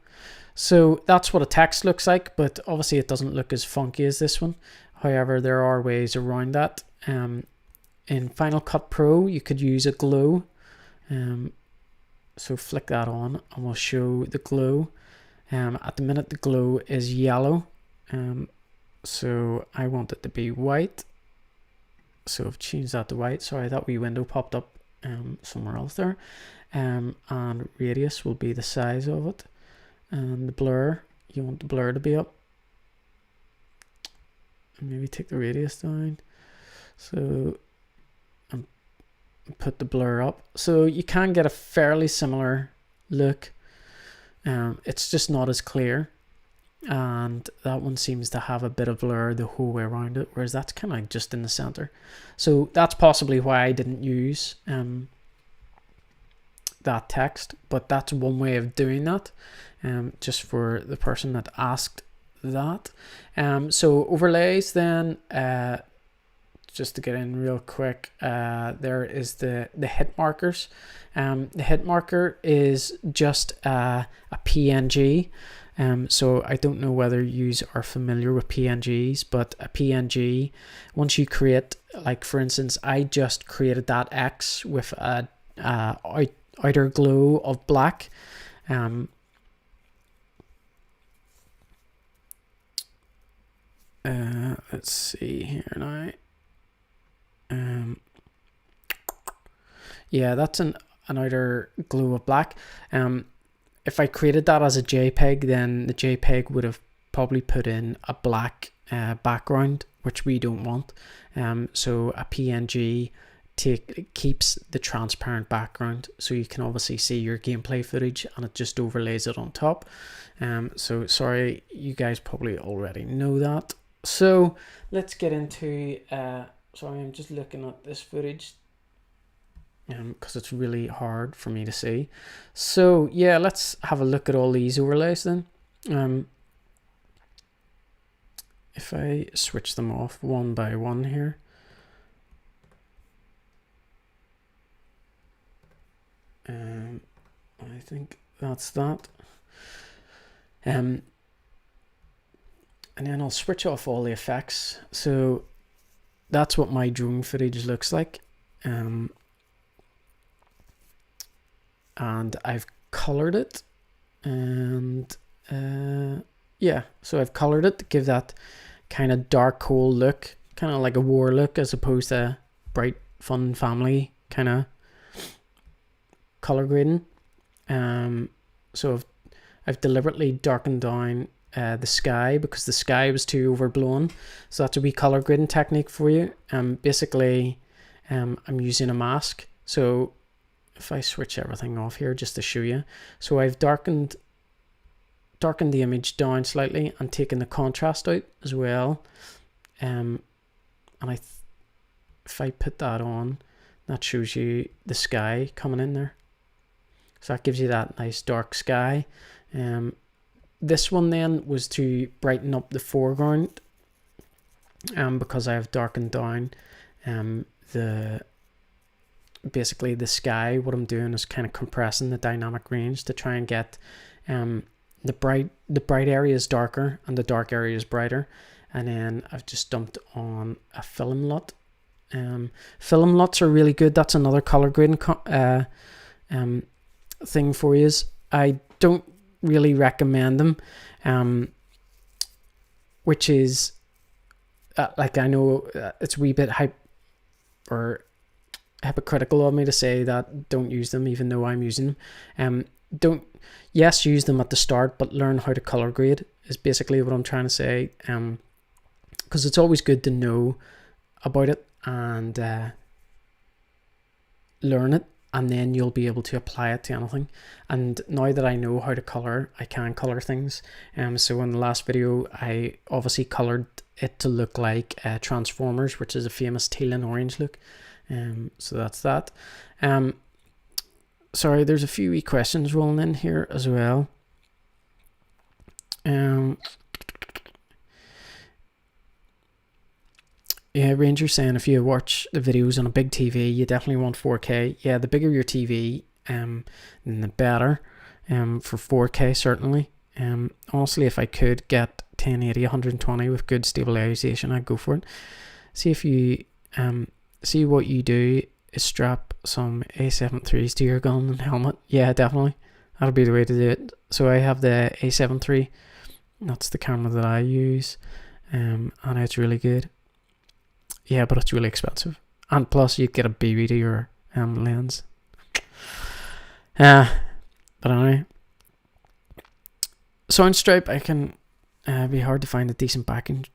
So that's what a text looks like, but obviously it doesn't look as funky as this one. However, there are ways around that. In Final Cut Pro, you could use a glow. So flick that on and we'll show the glow. At the minute the glow is yellow. So I want it to be white. So I've changed that to white. Sorry, that wee window popped up somewhere else there. And radius will be the size of it. And the blur, you want the blur to be up. And maybe take the radius down. So put the blur up. So you can get a fairly similar look. It's just not as clear. And that one seems to have a bit of blur the whole way around it, whereas that's kind of like just in the center. So that's possibly why I didn't use that text, but that's one way of doing that, just for the person that asked that. So overlays then, just to get in real quick, there is the hit markers. The hit marker is just a PNG. So I don't know whether you are familiar with PNGs, but a PNG, once you create like for instance, I just created that X with a outer glow of black. Let's see here now. Yeah, that's an outer glow of black. If I created that as a JPEG, then the JPEG would have probably put in a black background, which we don't want. So a PNG keeps the transparent background, so you can obviously see your gameplay footage, and it just overlays it on top. So sorry, you guys probably already know that. So let's get into sorry, I'm just looking at this footage because it's really hard for me to see. So yeah, let's have a look at all these overlays then. If I switch them off one by one here. I think that's that. And then I'll switch off all the effects. So that's what my drone footage looks like. And I've colored it, and yeah, so I've colored it to give that kind of dark, cold look, kind of like a war look, as opposed to bright, fun family kind of color grading. So I've deliberately darkened down the sky because the sky was too overblown. So that's a wee color grading technique for you. Basically, I'm using a mask. So if I switch everything off here just to show you, so I've darkened the image down slightly and taken the contrast out as well. And if I put that on, that shows you the sky coming in there. So that gives you that nice dark sky. This one then was to brighten up the foreground, because I have darkened down basically the sky. What I'm doing is kind of compressing the dynamic range to try and get the bright areas darker and the dark areas brighter. And then I've just dumped on a film LUT. Film LUTs are really good. That's another color grading thing for you. I don't really recommend them, which is like, I know it's a wee bit hypocritical of me to say that don't use them, even though I'm using them. Yes, use them at the start, but learn how to color grade is basically what I'm trying to say. Because it's always good to know about it and learn it, and then you'll be able to apply it to anything. And now that I know how to color, I can color things. So in the last video, I obviously colored it to look like Transformers, which is a famous teal and orange look. So that's that. Sorry, there's a few wee questions rolling in here as well. Yeah, Ranger saying if you watch the videos on a big TV, you definitely want 4K. Yeah, the bigger your TV, then the better. For 4K certainly. Honestly, if I could get 1080, 120 with good stabilization, I'd go for it. See if you see what you do is strap some A73s to your gun and helmet. Yeah, definitely. That'll be the way to do it. So I have the A73. That's the camera that I use. And it's really good. Yeah, but it's really expensive. And plus you'd get a BB to your lens. But anyway. Soundstripe, I can be hard to find a decent backing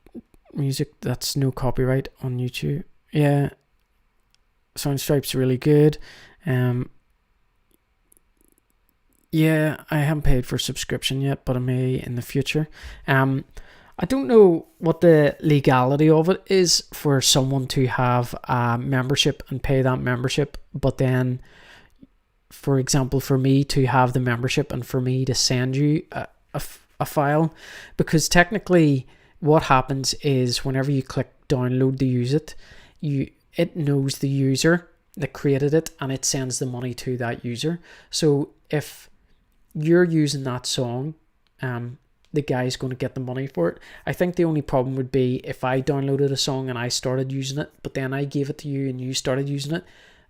music that's no copyright on YouTube. Yeah. Soundstripe's really good. Yeah, I haven't paid for subscription yet, but I may in the future. I don't know what the legality of it is for someone to have a membership and pay that membership, but then, for example, for me to have the membership and for me to send you a file, because technically what happens is whenever you click download to use it, it knows the user that created it and it sends the money to that user. So if you're using that song, the guy's going to get the money for it. I think the only problem would be if I downloaded a song and I started using it, but then I gave it to you and you started using it,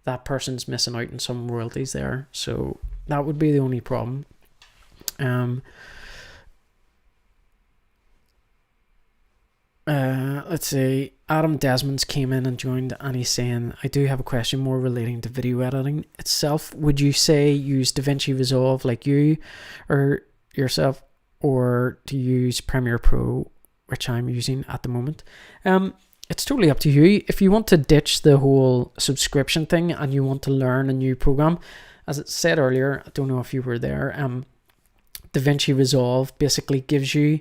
that person's missing out on some royalties there. So that would be the only problem. Let's see. Adam Desmonds came in and joined, and he's saying, I do have a question more relating to video editing itself. Would you say use DaVinci Resolve like you or yourself, or to use Premiere Pro, which I'm using at the moment? It's totally up to you. If you want to ditch the whole subscription thing and you want to learn a new program, as it said earlier, I don't know if you were there, DaVinci Resolve basically gives you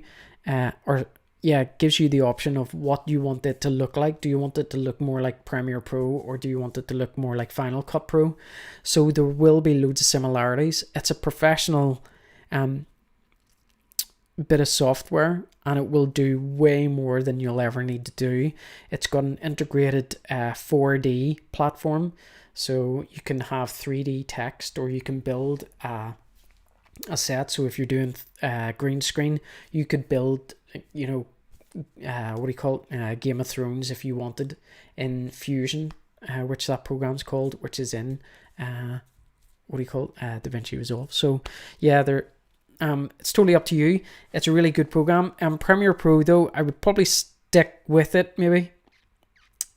gives you the option of what you want it to look like. Do you want it to look more like Premiere Pro, or do you want it to look more like Final Cut Pro? So there will be loads of similarities. It's a professional bit of software, and it will do way more than you'll ever need to do. It's got an integrated 4D platform, so you can have 3D text, or you can build a set. So if you're doing green screen, you could build, Game of Thrones if you wanted, in Fusion, which that program's called, which is in DaVinci Resolve. So yeah, it's totally up to you. It's a really good program. Premiere Pro though, I would probably stick with it maybe.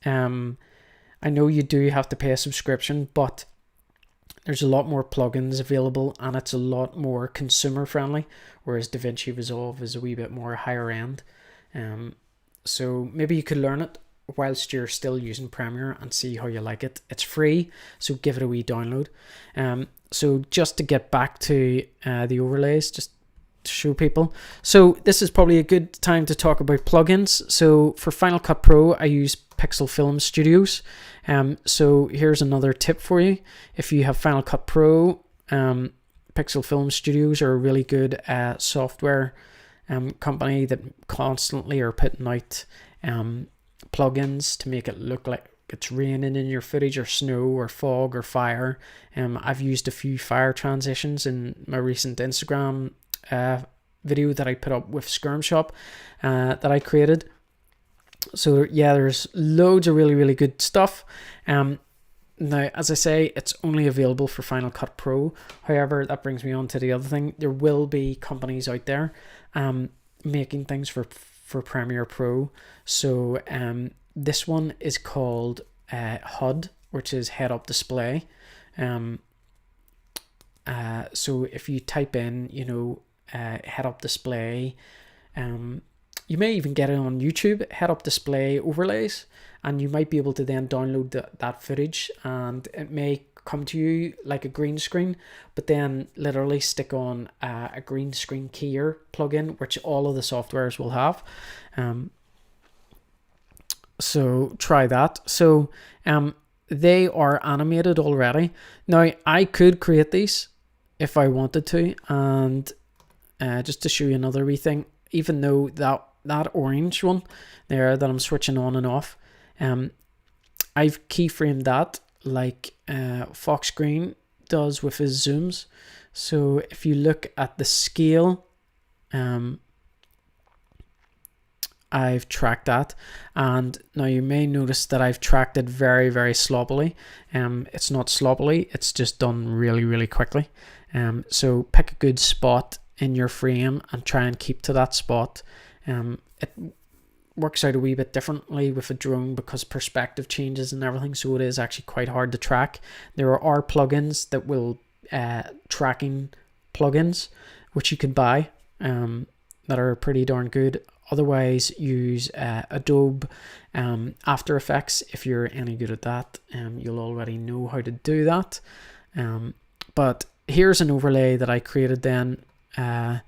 I know you do have to pay a subscription, but there's a lot more plugins available and it's a lot more consumer friendly, whereas DaVinci Resolve is a wee bit more higher end. So maybe you could learn it whilst you're still using Premiere and see how you like it. It's free, so give it a wee download. So just to get back to the overlays, just to show people. So this is probably a good time to talk about plugins. So for Final Cut Pro, I use Pixel Film Studios. So here's another tip for you. If you have Final Cut Pro, Pixel Film Studios are a really good software company that constantly are putting out plugins to make it look like it's raining in your footage, or snow, or fog, or fire. I've used a few fire transitions in my recent Instagram video that I put up with Skirmshop that I created. So yeah, there's loads of really, really good stuff. Now, as I say, it's only available for Final Cut Pro. However, that brings me on to the other thing. There will be companies out there making things for Premiere Pro. So this one is called HUD, which is Head Up Display. So if you type in, Head Up Display, you may even get it on YouTube, Head Up Display overlays, and you might be able to then download that footage, and it may come to you like a green screen, but then literally stick on a green screen keyer plugin, which all of the softwares will have. So try that. So they are animated already. Now I could create these if I wanted to, and just to show you another wee thing, even though that orange one there that I'm switching on and off, I've keyframed that like Fox Green does with his zooms. So if you look at the scale, I've tracked that, and now you may notice that I've tracked it very, very sloppily. It's not sloppily, it's just done really, really quickly. So pick a good spot in your frame and try and keep to that spot. It works out a wee bit differently with a drone because perspective changes and everything, so it is actually quite hard to track. There are plugins that will tracking plugins which you can buy that are pretty darn good. Otherwise, use Adobe After Effects if you're any good at that. You'll already know how to do that. But here's an overlay that I created then, and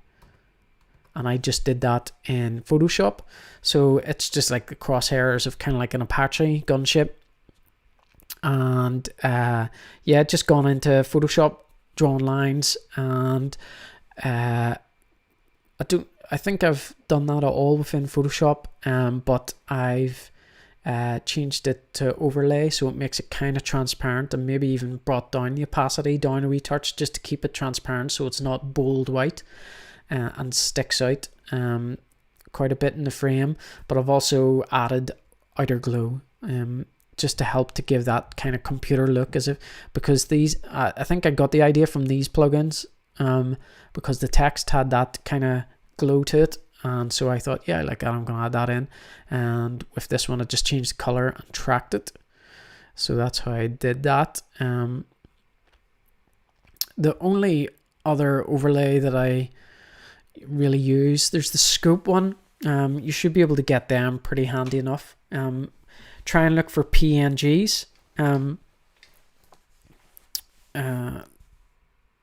I just did that in Photoshop. So it's just like the crosshairs of kind of like an Apache gunship. And just gone into Photoshop, drawn lines, and I think I've done that all within Photoshop, but I've changed it to overlay, so it makes it kind of transparent, and maybe even brought down the opacity down a wee touch just to keep it transparent so it's not bold white. and sticks out quite a bit in the frame. But I've also added outer glow just to help to give that kind of computer look, because these I think I got the idea from these plugins, because the text had that kind of glow to it, and so I thought, yeah, I like that, I'm gonna add that in. And with this one I just changed the color and tracked it, so that's how I did that. The only other overlay that I really use, there's the scope one. You should be able to get them pretty handy enough. Try and look for PNGs.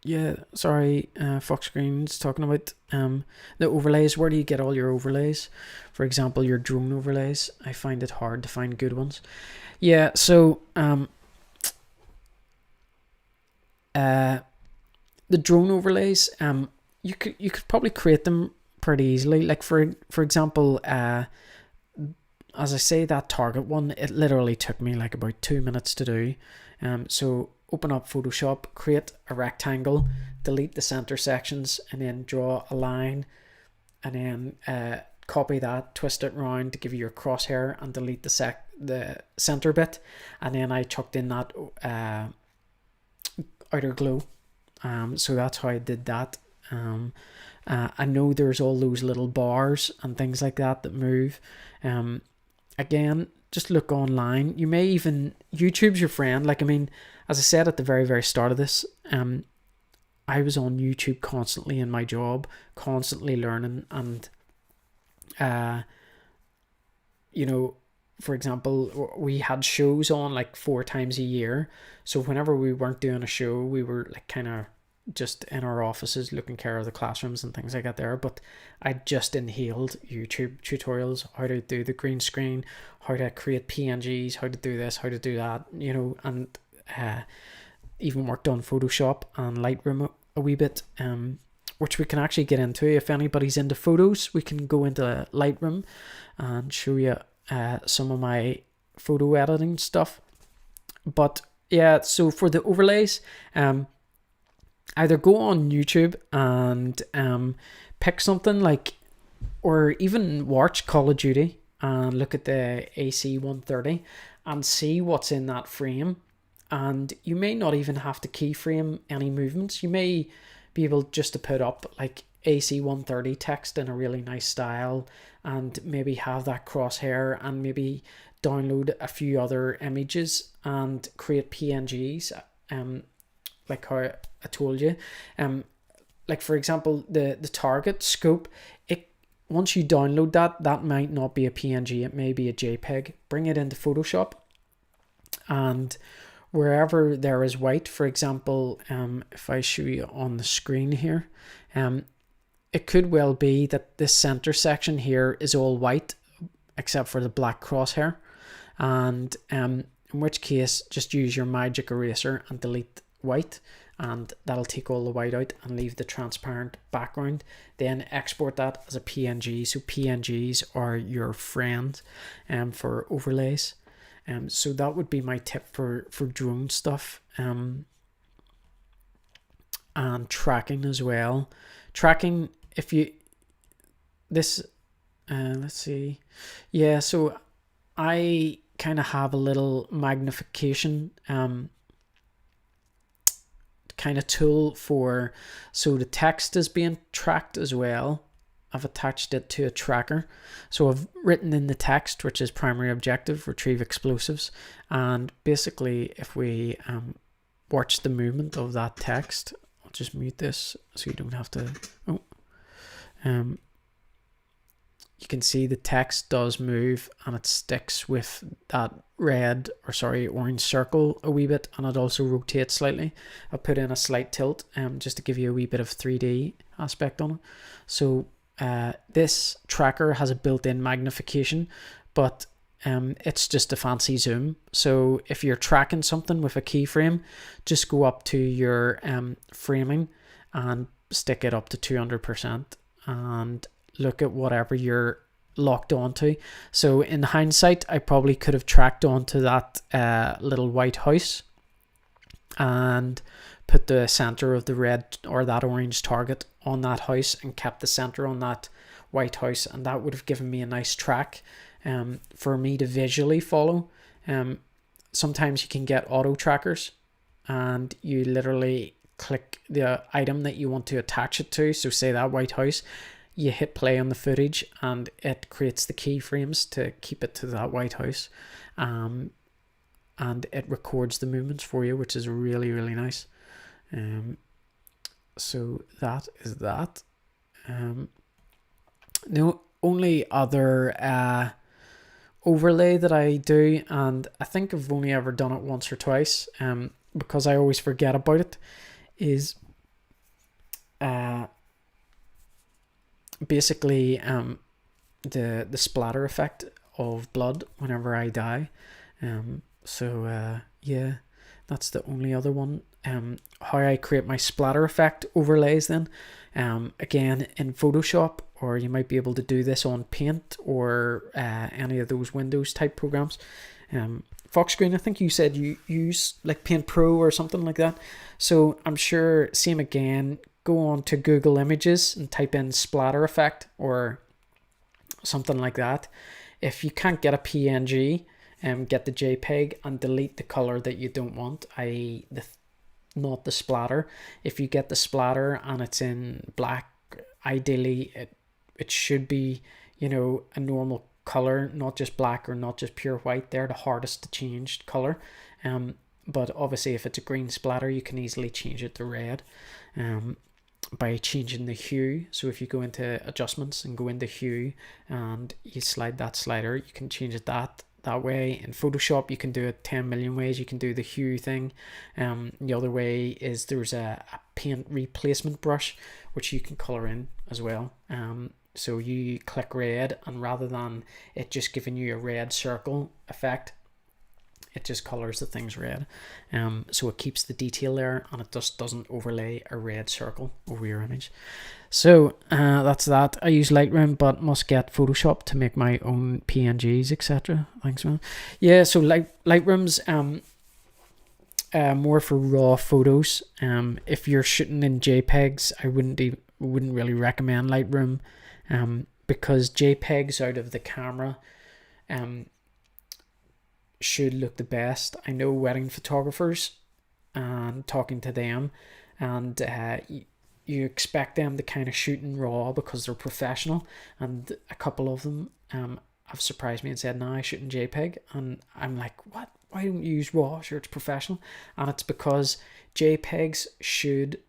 Yeah, sorry, Fox Screen's talking about the overlays. Where do you get all your overlays? For example, your drone overlays. I find it hard to find good ones. Yeah, so the drone overlays, you could probably create them pretty easily. Like for example, as I say, that target one, it literally took me like about 2 minutes to do. So open up Photoshop, create a rectangle, delete the center sections, and then draw a line, and then copy that, twist it around to give you your crosshair, and delete the center bit. And then I chucked in that outer glow. So that's how I did that. I know there's all those little bars and things like that move. Again, just look online. You may even, YouTube's your friend. Like, I mean, as I said at the very, very start of this, I was on YouTube constantly in my job, constantly learning. And, you know, for example, we had shows on like 4 times a year. So whenever we weren't doing a show, we were like kind of just in our offices looking care of the classrooms and things like that there. But I just inhaled YouTube tutorials, how to do the green screen, how to create PNGs, how to do this, how to do that, you know, and even worked on Photoshop and Lightroom a wee bit, which we can actually get into. If anybody's into photos, we can go into Lightroom and show you some of my photo editing stuff. But yeah, so for the overlays, either go on YouTube and pick something like, or even watch Call of Duty and look at the AC-130 and see what's in that frame. And you may not even have to keyframe any movements. You may be able just to put up like AC-130 text in a really nice style, and maybe have that crosshair, and maybe download a few other images and create PNGs, like how I told you. Like for example, the target scope, once you download that might not be a PNG, it may be a JPEG. Bring it into Photoshop, and wherever there is white, for example, if I show you on the screen here, it could well be that this center section here is all white except for the black crosshair, and in which case just use your magic eraser and delete white, and that'll take all the white out and leave the transparent background. Then export that as a PNG. So PNGs are your friend for overlays. So that would be my tip for drone stuff, and tracking as well. Tracking, if you let's see, yeah. So I kind of have a little magnification kind of tool for, so the text is being tracked as well. I've attached it to a tracker. So I've written in the text, which is primary objective, retrieve explosives. And basically, if we watch the movement of that text, I'll just mute this so you don't have to. You can see the text does move, and it sticks with that orange circle a wee bit, and it also rotates slightly. I put in a slight tilt just to give you a wee bit of 3D aspect on it. So this tracker has a built-in magnification, but it's just a fancy zoom. So if you're tracking something with a keyframe, just go up to your framing and stick it up to 200% and look at whatever you're locked onto. So in hindsight, I probably could have tracked onto that little white house, and put the center of the red or that orange target on that house and kept the center on that white house, and that would have given me a nice track for me to visually follow. Sometimes you can get auto trackers and you literally click the item that you want to attach it to. So say that white house, you hit play on the footage and it creates the keyframes to keep it to that white house. And it records the movements for you, which is really, really nice. So that is that. The only other overlay that I do, and I think I've only ever done it once or twice, because I always forget about it, is basically the splatter effect of blood whenever I die. Yeah, that's the only other one. How I create my splatter effect overlays then, again in Photoshop, or you might be able to do this on Paint or any of those Windows type programs. Fox Screen, I think you said you use like Paint Pro or something like that. So I'm sure, same again, go on to Google Images and type in splatter effect or something like that. If you can't get a PNG, get the JPEG and delete the color that you don't want, i.e. not the splatter. If you get the splatter and it's in black, ideally it should be, you know, a normal color, not just black or not just pure white. They're the hardest to change color. But obviously if it's a green splatter, you can easily change it to red by changing the hue. So if you go into adjustments and go into hue and you slide that slider, you can change it that way. In Photoshop you can do it 10 million ways. You can do the hue thing. The other way is there's a paint replacement brush which you can color in as well. So you click red, and rather than it just giving you a red circle effect, it just colors the things red. So it keeps the detail there and it just doesn't overlay a red circle over your image. So that's that. I use Lightroom but must get Photoshop to make my own PNGs, etc. Thanks, man. Yeah, so Lightroom's more for raw photos. If you're shooting in JPEGs, I wouldn't really recommend Lightroom, because JPEGs out of the camera should look the best. I know wedding photographers, and talking to them, and you expect them to kind of shoot in RAW because they're professional, and a couple of them have surprised me and said, no, I shoot in JPEG, and I'm like, what? Why don't you use RAW? Sure, it's professional. And it's because JPEGs should,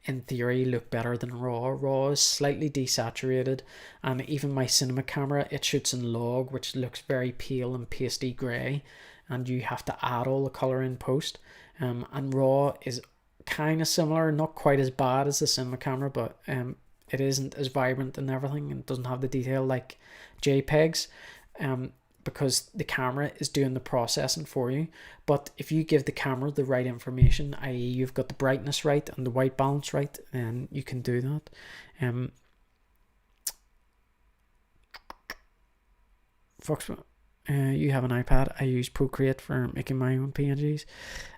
in theory, look better than RAW. RAW is slightly desaturated, and even my cinema camera, it shoots in log, which looks very pale and pasty grey, and you have to add all the colour in post. And RAW is kind of similar, not quite as bad as the cinema camera, but it isn't as vibrant and everything, and doesn't have the detail like JPEGs, because the camera is doing the processing for you. But if you give the camera the right information, i.e. you've got the brightness right and the white balance right, then you can do that. Fox, you have an iPad. I use Procreate for making my own PNGs.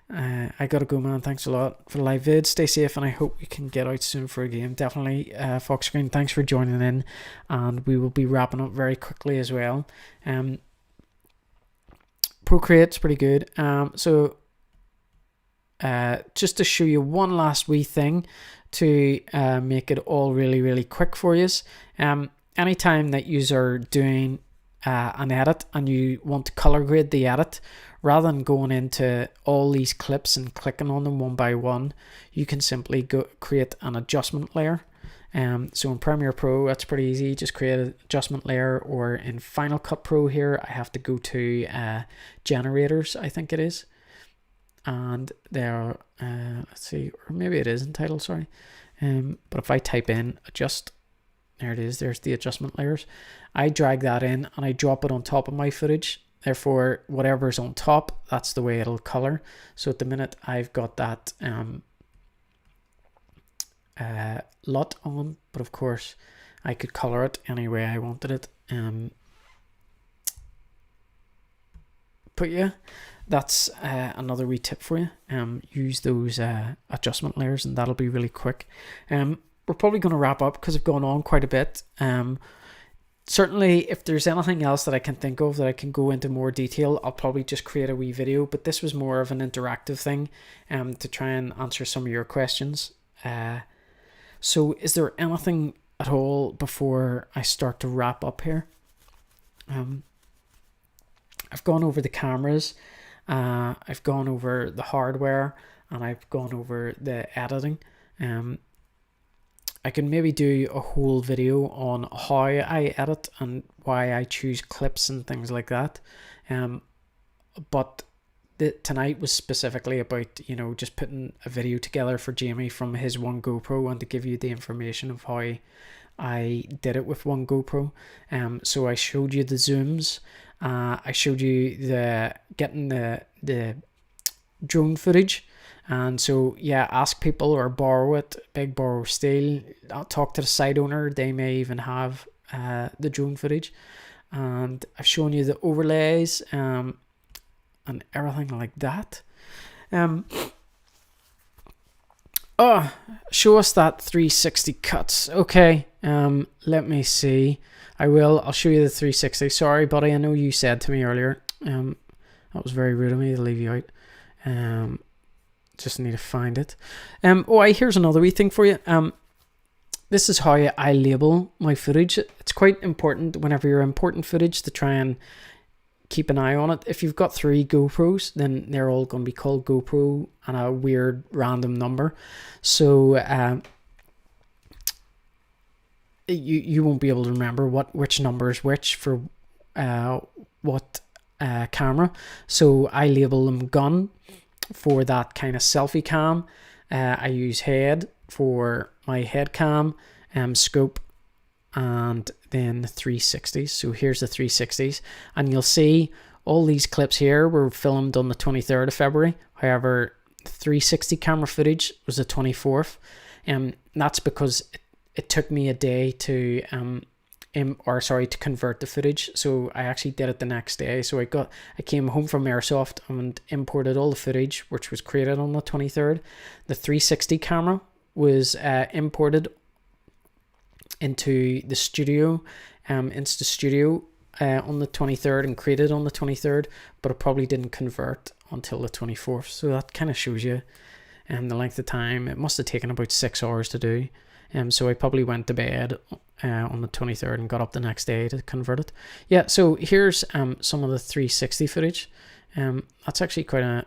I gotta go, man. Thanks a lot for the live vid. Stay safe, and I hope we can get out soon for a game. Definitely. Fox Screen, thanks for joining in, and we will be wrapping up very quickly as well. Procreate's pretty good. So just to show you one last wee thing to make it all really, really quick for you. Anytime that you are doing an edit and you want to color grade the edit, rather than going into all these clips and clicking on them one by one, you can simply create an adjustment layer. So in Premiere Pro, that's pretty easy. Just create an adjustment layer, or in Final Cut Pro here, I have to go to generators, I think it is. And there, let's see, or maybe it is in title, sorry. But if I type in adjust, there it is, there's the adjustment layers. I drag that in and I drop it on top of my footage. Therefore, whatever's on top, that's the way it'll color. So at the minute, I've got that LUT on, but of course, I could color it any way I wanted it. But yeah, that's another wee tip for you. Use those adjustment layers, and that'll be really quick. We're probably going to wrap up because I've gone on quite a bit. Certainly, if there's anything else that I can think of that I can go into more detail, I'll probably just create a wee video. But this was more of an interactive thing to try and answer some of your questions. So is there anything at all before I start to wrap up here? I've gone over the cameras, I've gone over the hardware, and I've gone over the editing. I can maybe do a whole video on how I edit and why I choose clips and things like that. But tonight was specifically about, you know, just putting a video together for Jamie from his one GoPro and to give you the information of how I did it with one GoPro. So I showed you the zooms. I showed you getting the drone footage. And so, yeah, ask people or borrow it, big borrow steal. I'll talk to the site owner. They may even have the drone footage. And I've shown you the overlays and everything like that. Show us that 360 cuts. Okay, let me see. I'll show you the 360. Sorry, buddy, I know you said to me earlier. That was very rude of me to leave you out. Just need to find it. Here's another wee thing for you. This is how I label my footage. It's quite important whenever you're importing footage to try and keep an eye on it. If you've got 3 GoPros, then they're all going to be called GoPro and a weird random number. So you won't be able to remember which number is which for what camera. So I label them gun for that kind of selfie cam. I use head for my head cam, scope, and then the 360s. So here's the 360s, and you'll see all these clips here were filmed on the 23rd of February. However, 360 camera footage was the 24th, and that's because it took me a day to to convert the footage. So I actually did it the next day. So I came home from Airsoft and imported all the footage, which was created on the 23rd. The 360 camera was imported into the studio, on the 23rd and created on the 23rd, but it probably didn't convert until the 24th. So that kind of shows you the length of time. It must have taken about 6 hours to do. So I probably went to bed on the 23rd and got up the next day to convert it. Yeah, so here's some of the 360 footage. That's actually quite a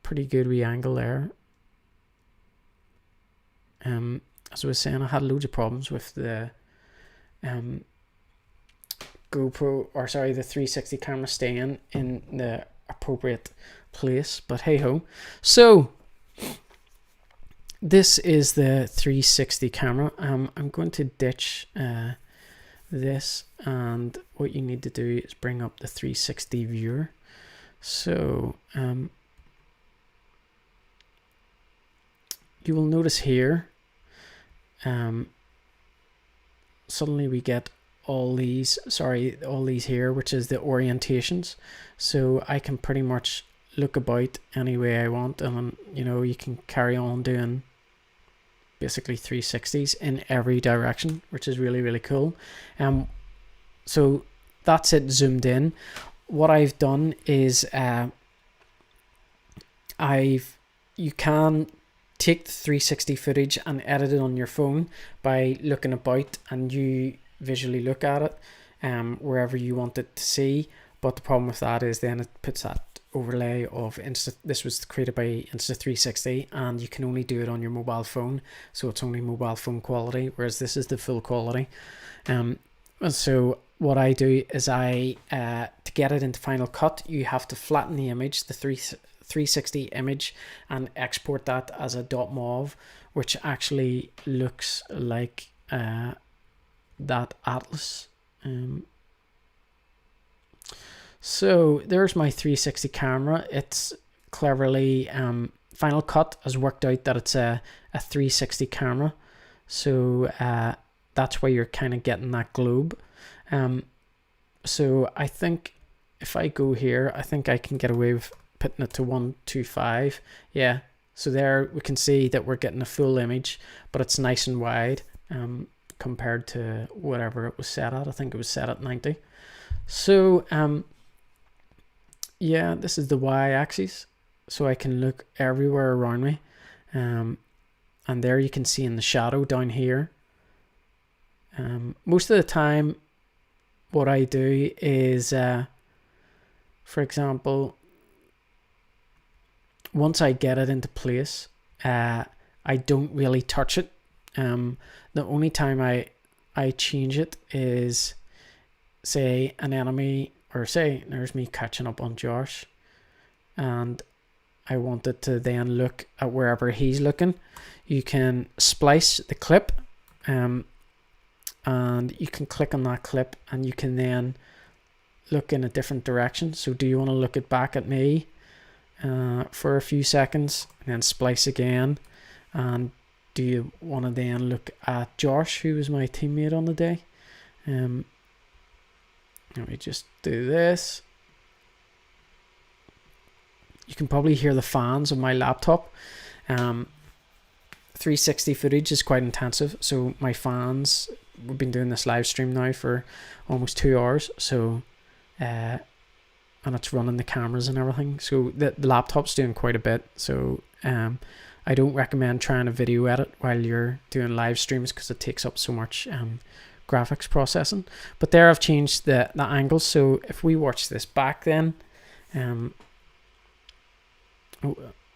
pretty good wee angle there. As I was saying, I had loads of problems with the the 360 camera staying in the appropriate place, but hey ho. So this is the 360 camera. I'm going to ditch this, and what you need to do is bring up the 360 viewer. So you will notice here, suddenly we get all these here, which is the orientations. So I can pretty much look about any way I want, and you can carry on doing basically 360s in every direction, which is really, really cool. So that's it zoomed in. What I've done is you can take the 360 footage and edit it on your phone by looking about, and you visually look at it wherever you want it to see. But the problem with that is then it puts that overlay of this was created by Insta360, and you can only do it on your mobile phone, so it's only mobile phone quality, whereas this is the full quality. So what I do is to get it into Final Cut, you have to flatten the image, the 360 image, and export that as a .mov, which actually looks like that atlas. So there's my 360 camera. It's cleverly Final Cut has worked out that it's a 360 camera, so that's why you're kind of getting that globe. So I think if I go here, I think I can get away with putting it to 125. Yeah, so there we can see that we're getting a full image, but it's nice and wide compared to whatever it was set at. I think it was set at 90. So yeah, this is the y-axis, so I can look everywhere around me, and there you can see in the shadow down here. Most of the time what I do is for example, once I get it into place, I don't really touch it. The only time I change it is, say, an enemy, or say there's me catching up on Josh, and I want it to then look at wherever he's looking. You can splice the clip, and you can click on that clip, and you can then look in a different direction. So do you want to look it back at me for a few seconds, and then splice again? And do you want to then look at Josh, who was my teammate on the day? Let me just do this. You can probably hear the fans of my laptop. 360 footage is quite intensive, so my fans, we've been doing this live stream now for almost 2 hours, so and it's running the cameras and everything, so the laptop's doing quite a bit. So I don't recommend trying to video edit while you're doing live streams, because it takes up so much graphics processing. But there I've changed the angles, so if we watch this back then, oh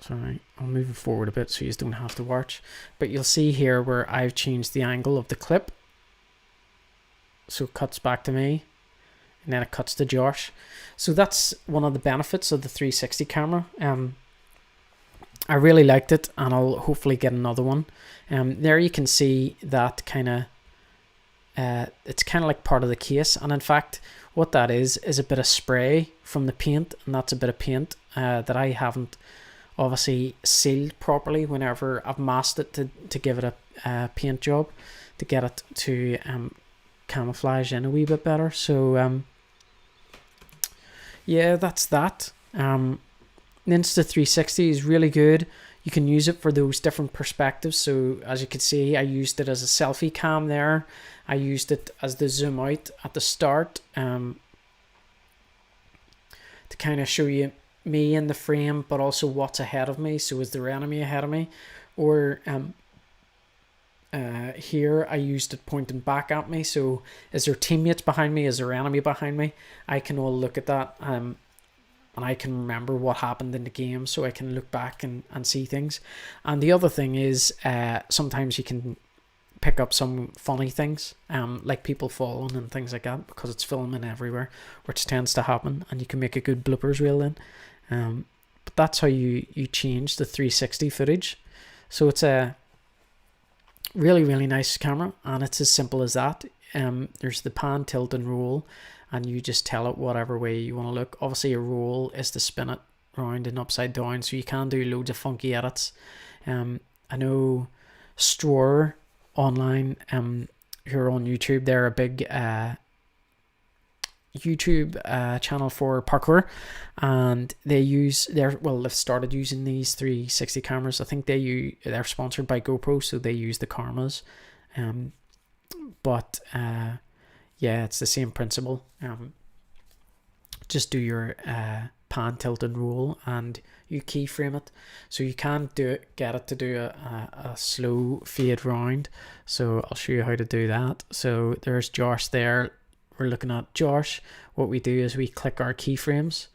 sorry, I'll move it forward a bit so you don't have to watch, but you'll see here where I've changed the angle of the clip, so it cuts back to me and then it cuts to Josh. So that's one of the benefits of the 360 camera. I really liked it, and I'll hopefully get another one. There you can see that kind of it's kind of like part of the case, and in fact what that is a bit of spray from the paint, and that's a bit of paint that I haven't obviously sealed properly whenever I've masked it to give it a paint job, to get it to camouflage in a wee bit better. So yeah, that's that. The Insta360 is really good. You can use it for those different perspectives. So as you can see, I used it as a selfie cam there. I used it as the zoom out at the start, to kind of show you me in the frame, but also what's ahead of me. So is there enemy ahead of me? Or here I used it pointing back at me. So is there teammates behind me? Is there enemy behind me? I can all look at that, and I can remember what happened in the game, so I can look back and see things. And the other thing is, sometimes you can pick up some funny things, like people falling and things like that, because it's filming everywhere, which tends to happen, and you can make a good bloopers reel then. But that's how you change the 360 footage. So it's a really, really nice camera, and it's as simple as that. There's the pan, tilt, and roll, and you just tell it whatever way you want to look. Obviously a roll is to spin it round and upside down, so you can do loads of funky edits. I know Strower online, who are on YouTube, they're a big YouTube channel for parkour, and they've started using these 360 cameras. I think they're sponsored by GoPro, so they use the Karmas, but yeah, it's the same principle. Just do your pan, tilt, and roll, and you keyframe it, so you can get it to do a slow fade round. So I'll show you how to do that. So there's Josh there. We're looking at Josh. What we do is we click our keyframes,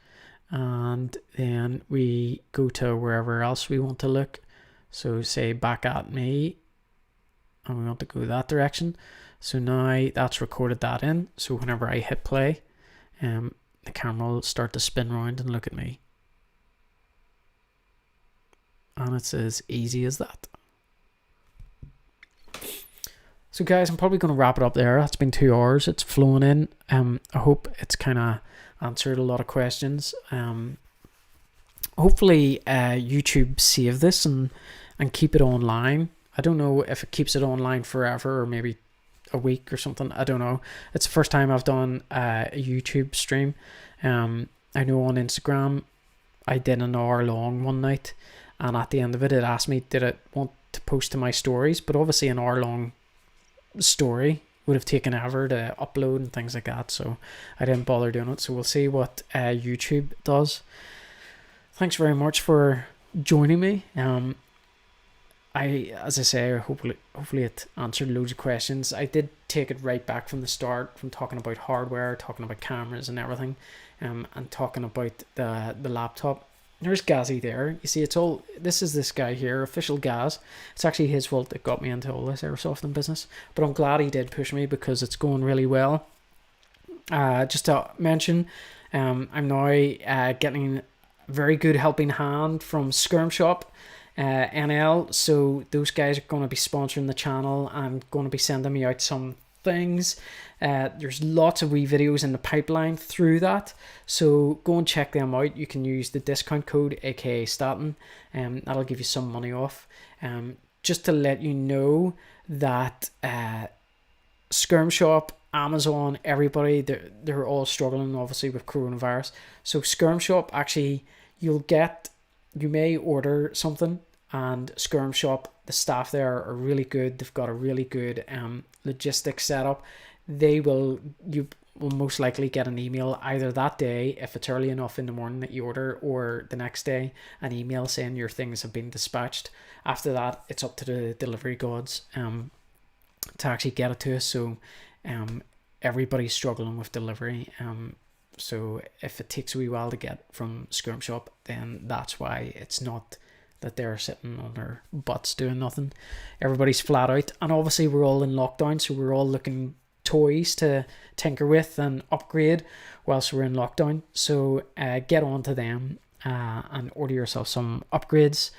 and then we go to wherever else we want to look. So say back at me, and we want to go that direction. So now that's recorded that in. So whenever I hit play, the camera will start to spin around and look at me. And it's as easy as that. So guys, I'm probably going to wrap it up there. It's been 2 hours. It's flown in. I hope it's kind of answered a lot of questions. Hopefully YouTube save this and keep it online. I don't know if it keeps it online forever or maybe a week or something. I don't know. It's the first time I've done a YouTube stream. I know on Instagram I did an hour long one night, and at the end of it, it asked me did it want to post to my stories, but obviously an hour long story would have taken ever to upload and things like that, so I didn't bother doing it. So we'll see what YouTube does. Thanks very much for joining me. As I say, hopefully it answered loads of questions. I did take it right back from the start, from talking about hardware, talking about cameras and everything, and talking about the laptop. There's Gazzy there. You see, it's all, this is this guy here, Official Gaz. It's actually his fault that got me into all this airsoft and business, but I'm glad he did push me because it's going really well. Just to mention, I'm now getting a very good helping hand from Skirm Shop NL, so those guys are going to be sponsoring the channel and going to be sending me out some things. There's lots of wee videos in the pipeline through that, so go and check them out. You can use the discount code aka Staten, and that'll give you some money off. Just to let you know that Skirm Shop, Amazon, everybody, they're all struggling obviously with coronavirus. So Skirm Shop, actually, you may order something, and Skirm Shop, the staff there are really good. They've got a really good logistics setup. You will most likely get an email either that day, if it's early enough in the morning that you order, or the next day, an email saying your things have been dispatched. After that, it's up to the delivery gods to actually get it to us. So everybody's struggling with delivery. So if it takes a wee while to get from Skirm Shop, then that's why. It's not that they're sitting on their butts doing nothing. Everybody's flat out, and obviously we're all in lockdown, so we're all looking toys to tinker with and upgrade whilst we're in lockdown. So get on to them and order yourself some upgrades.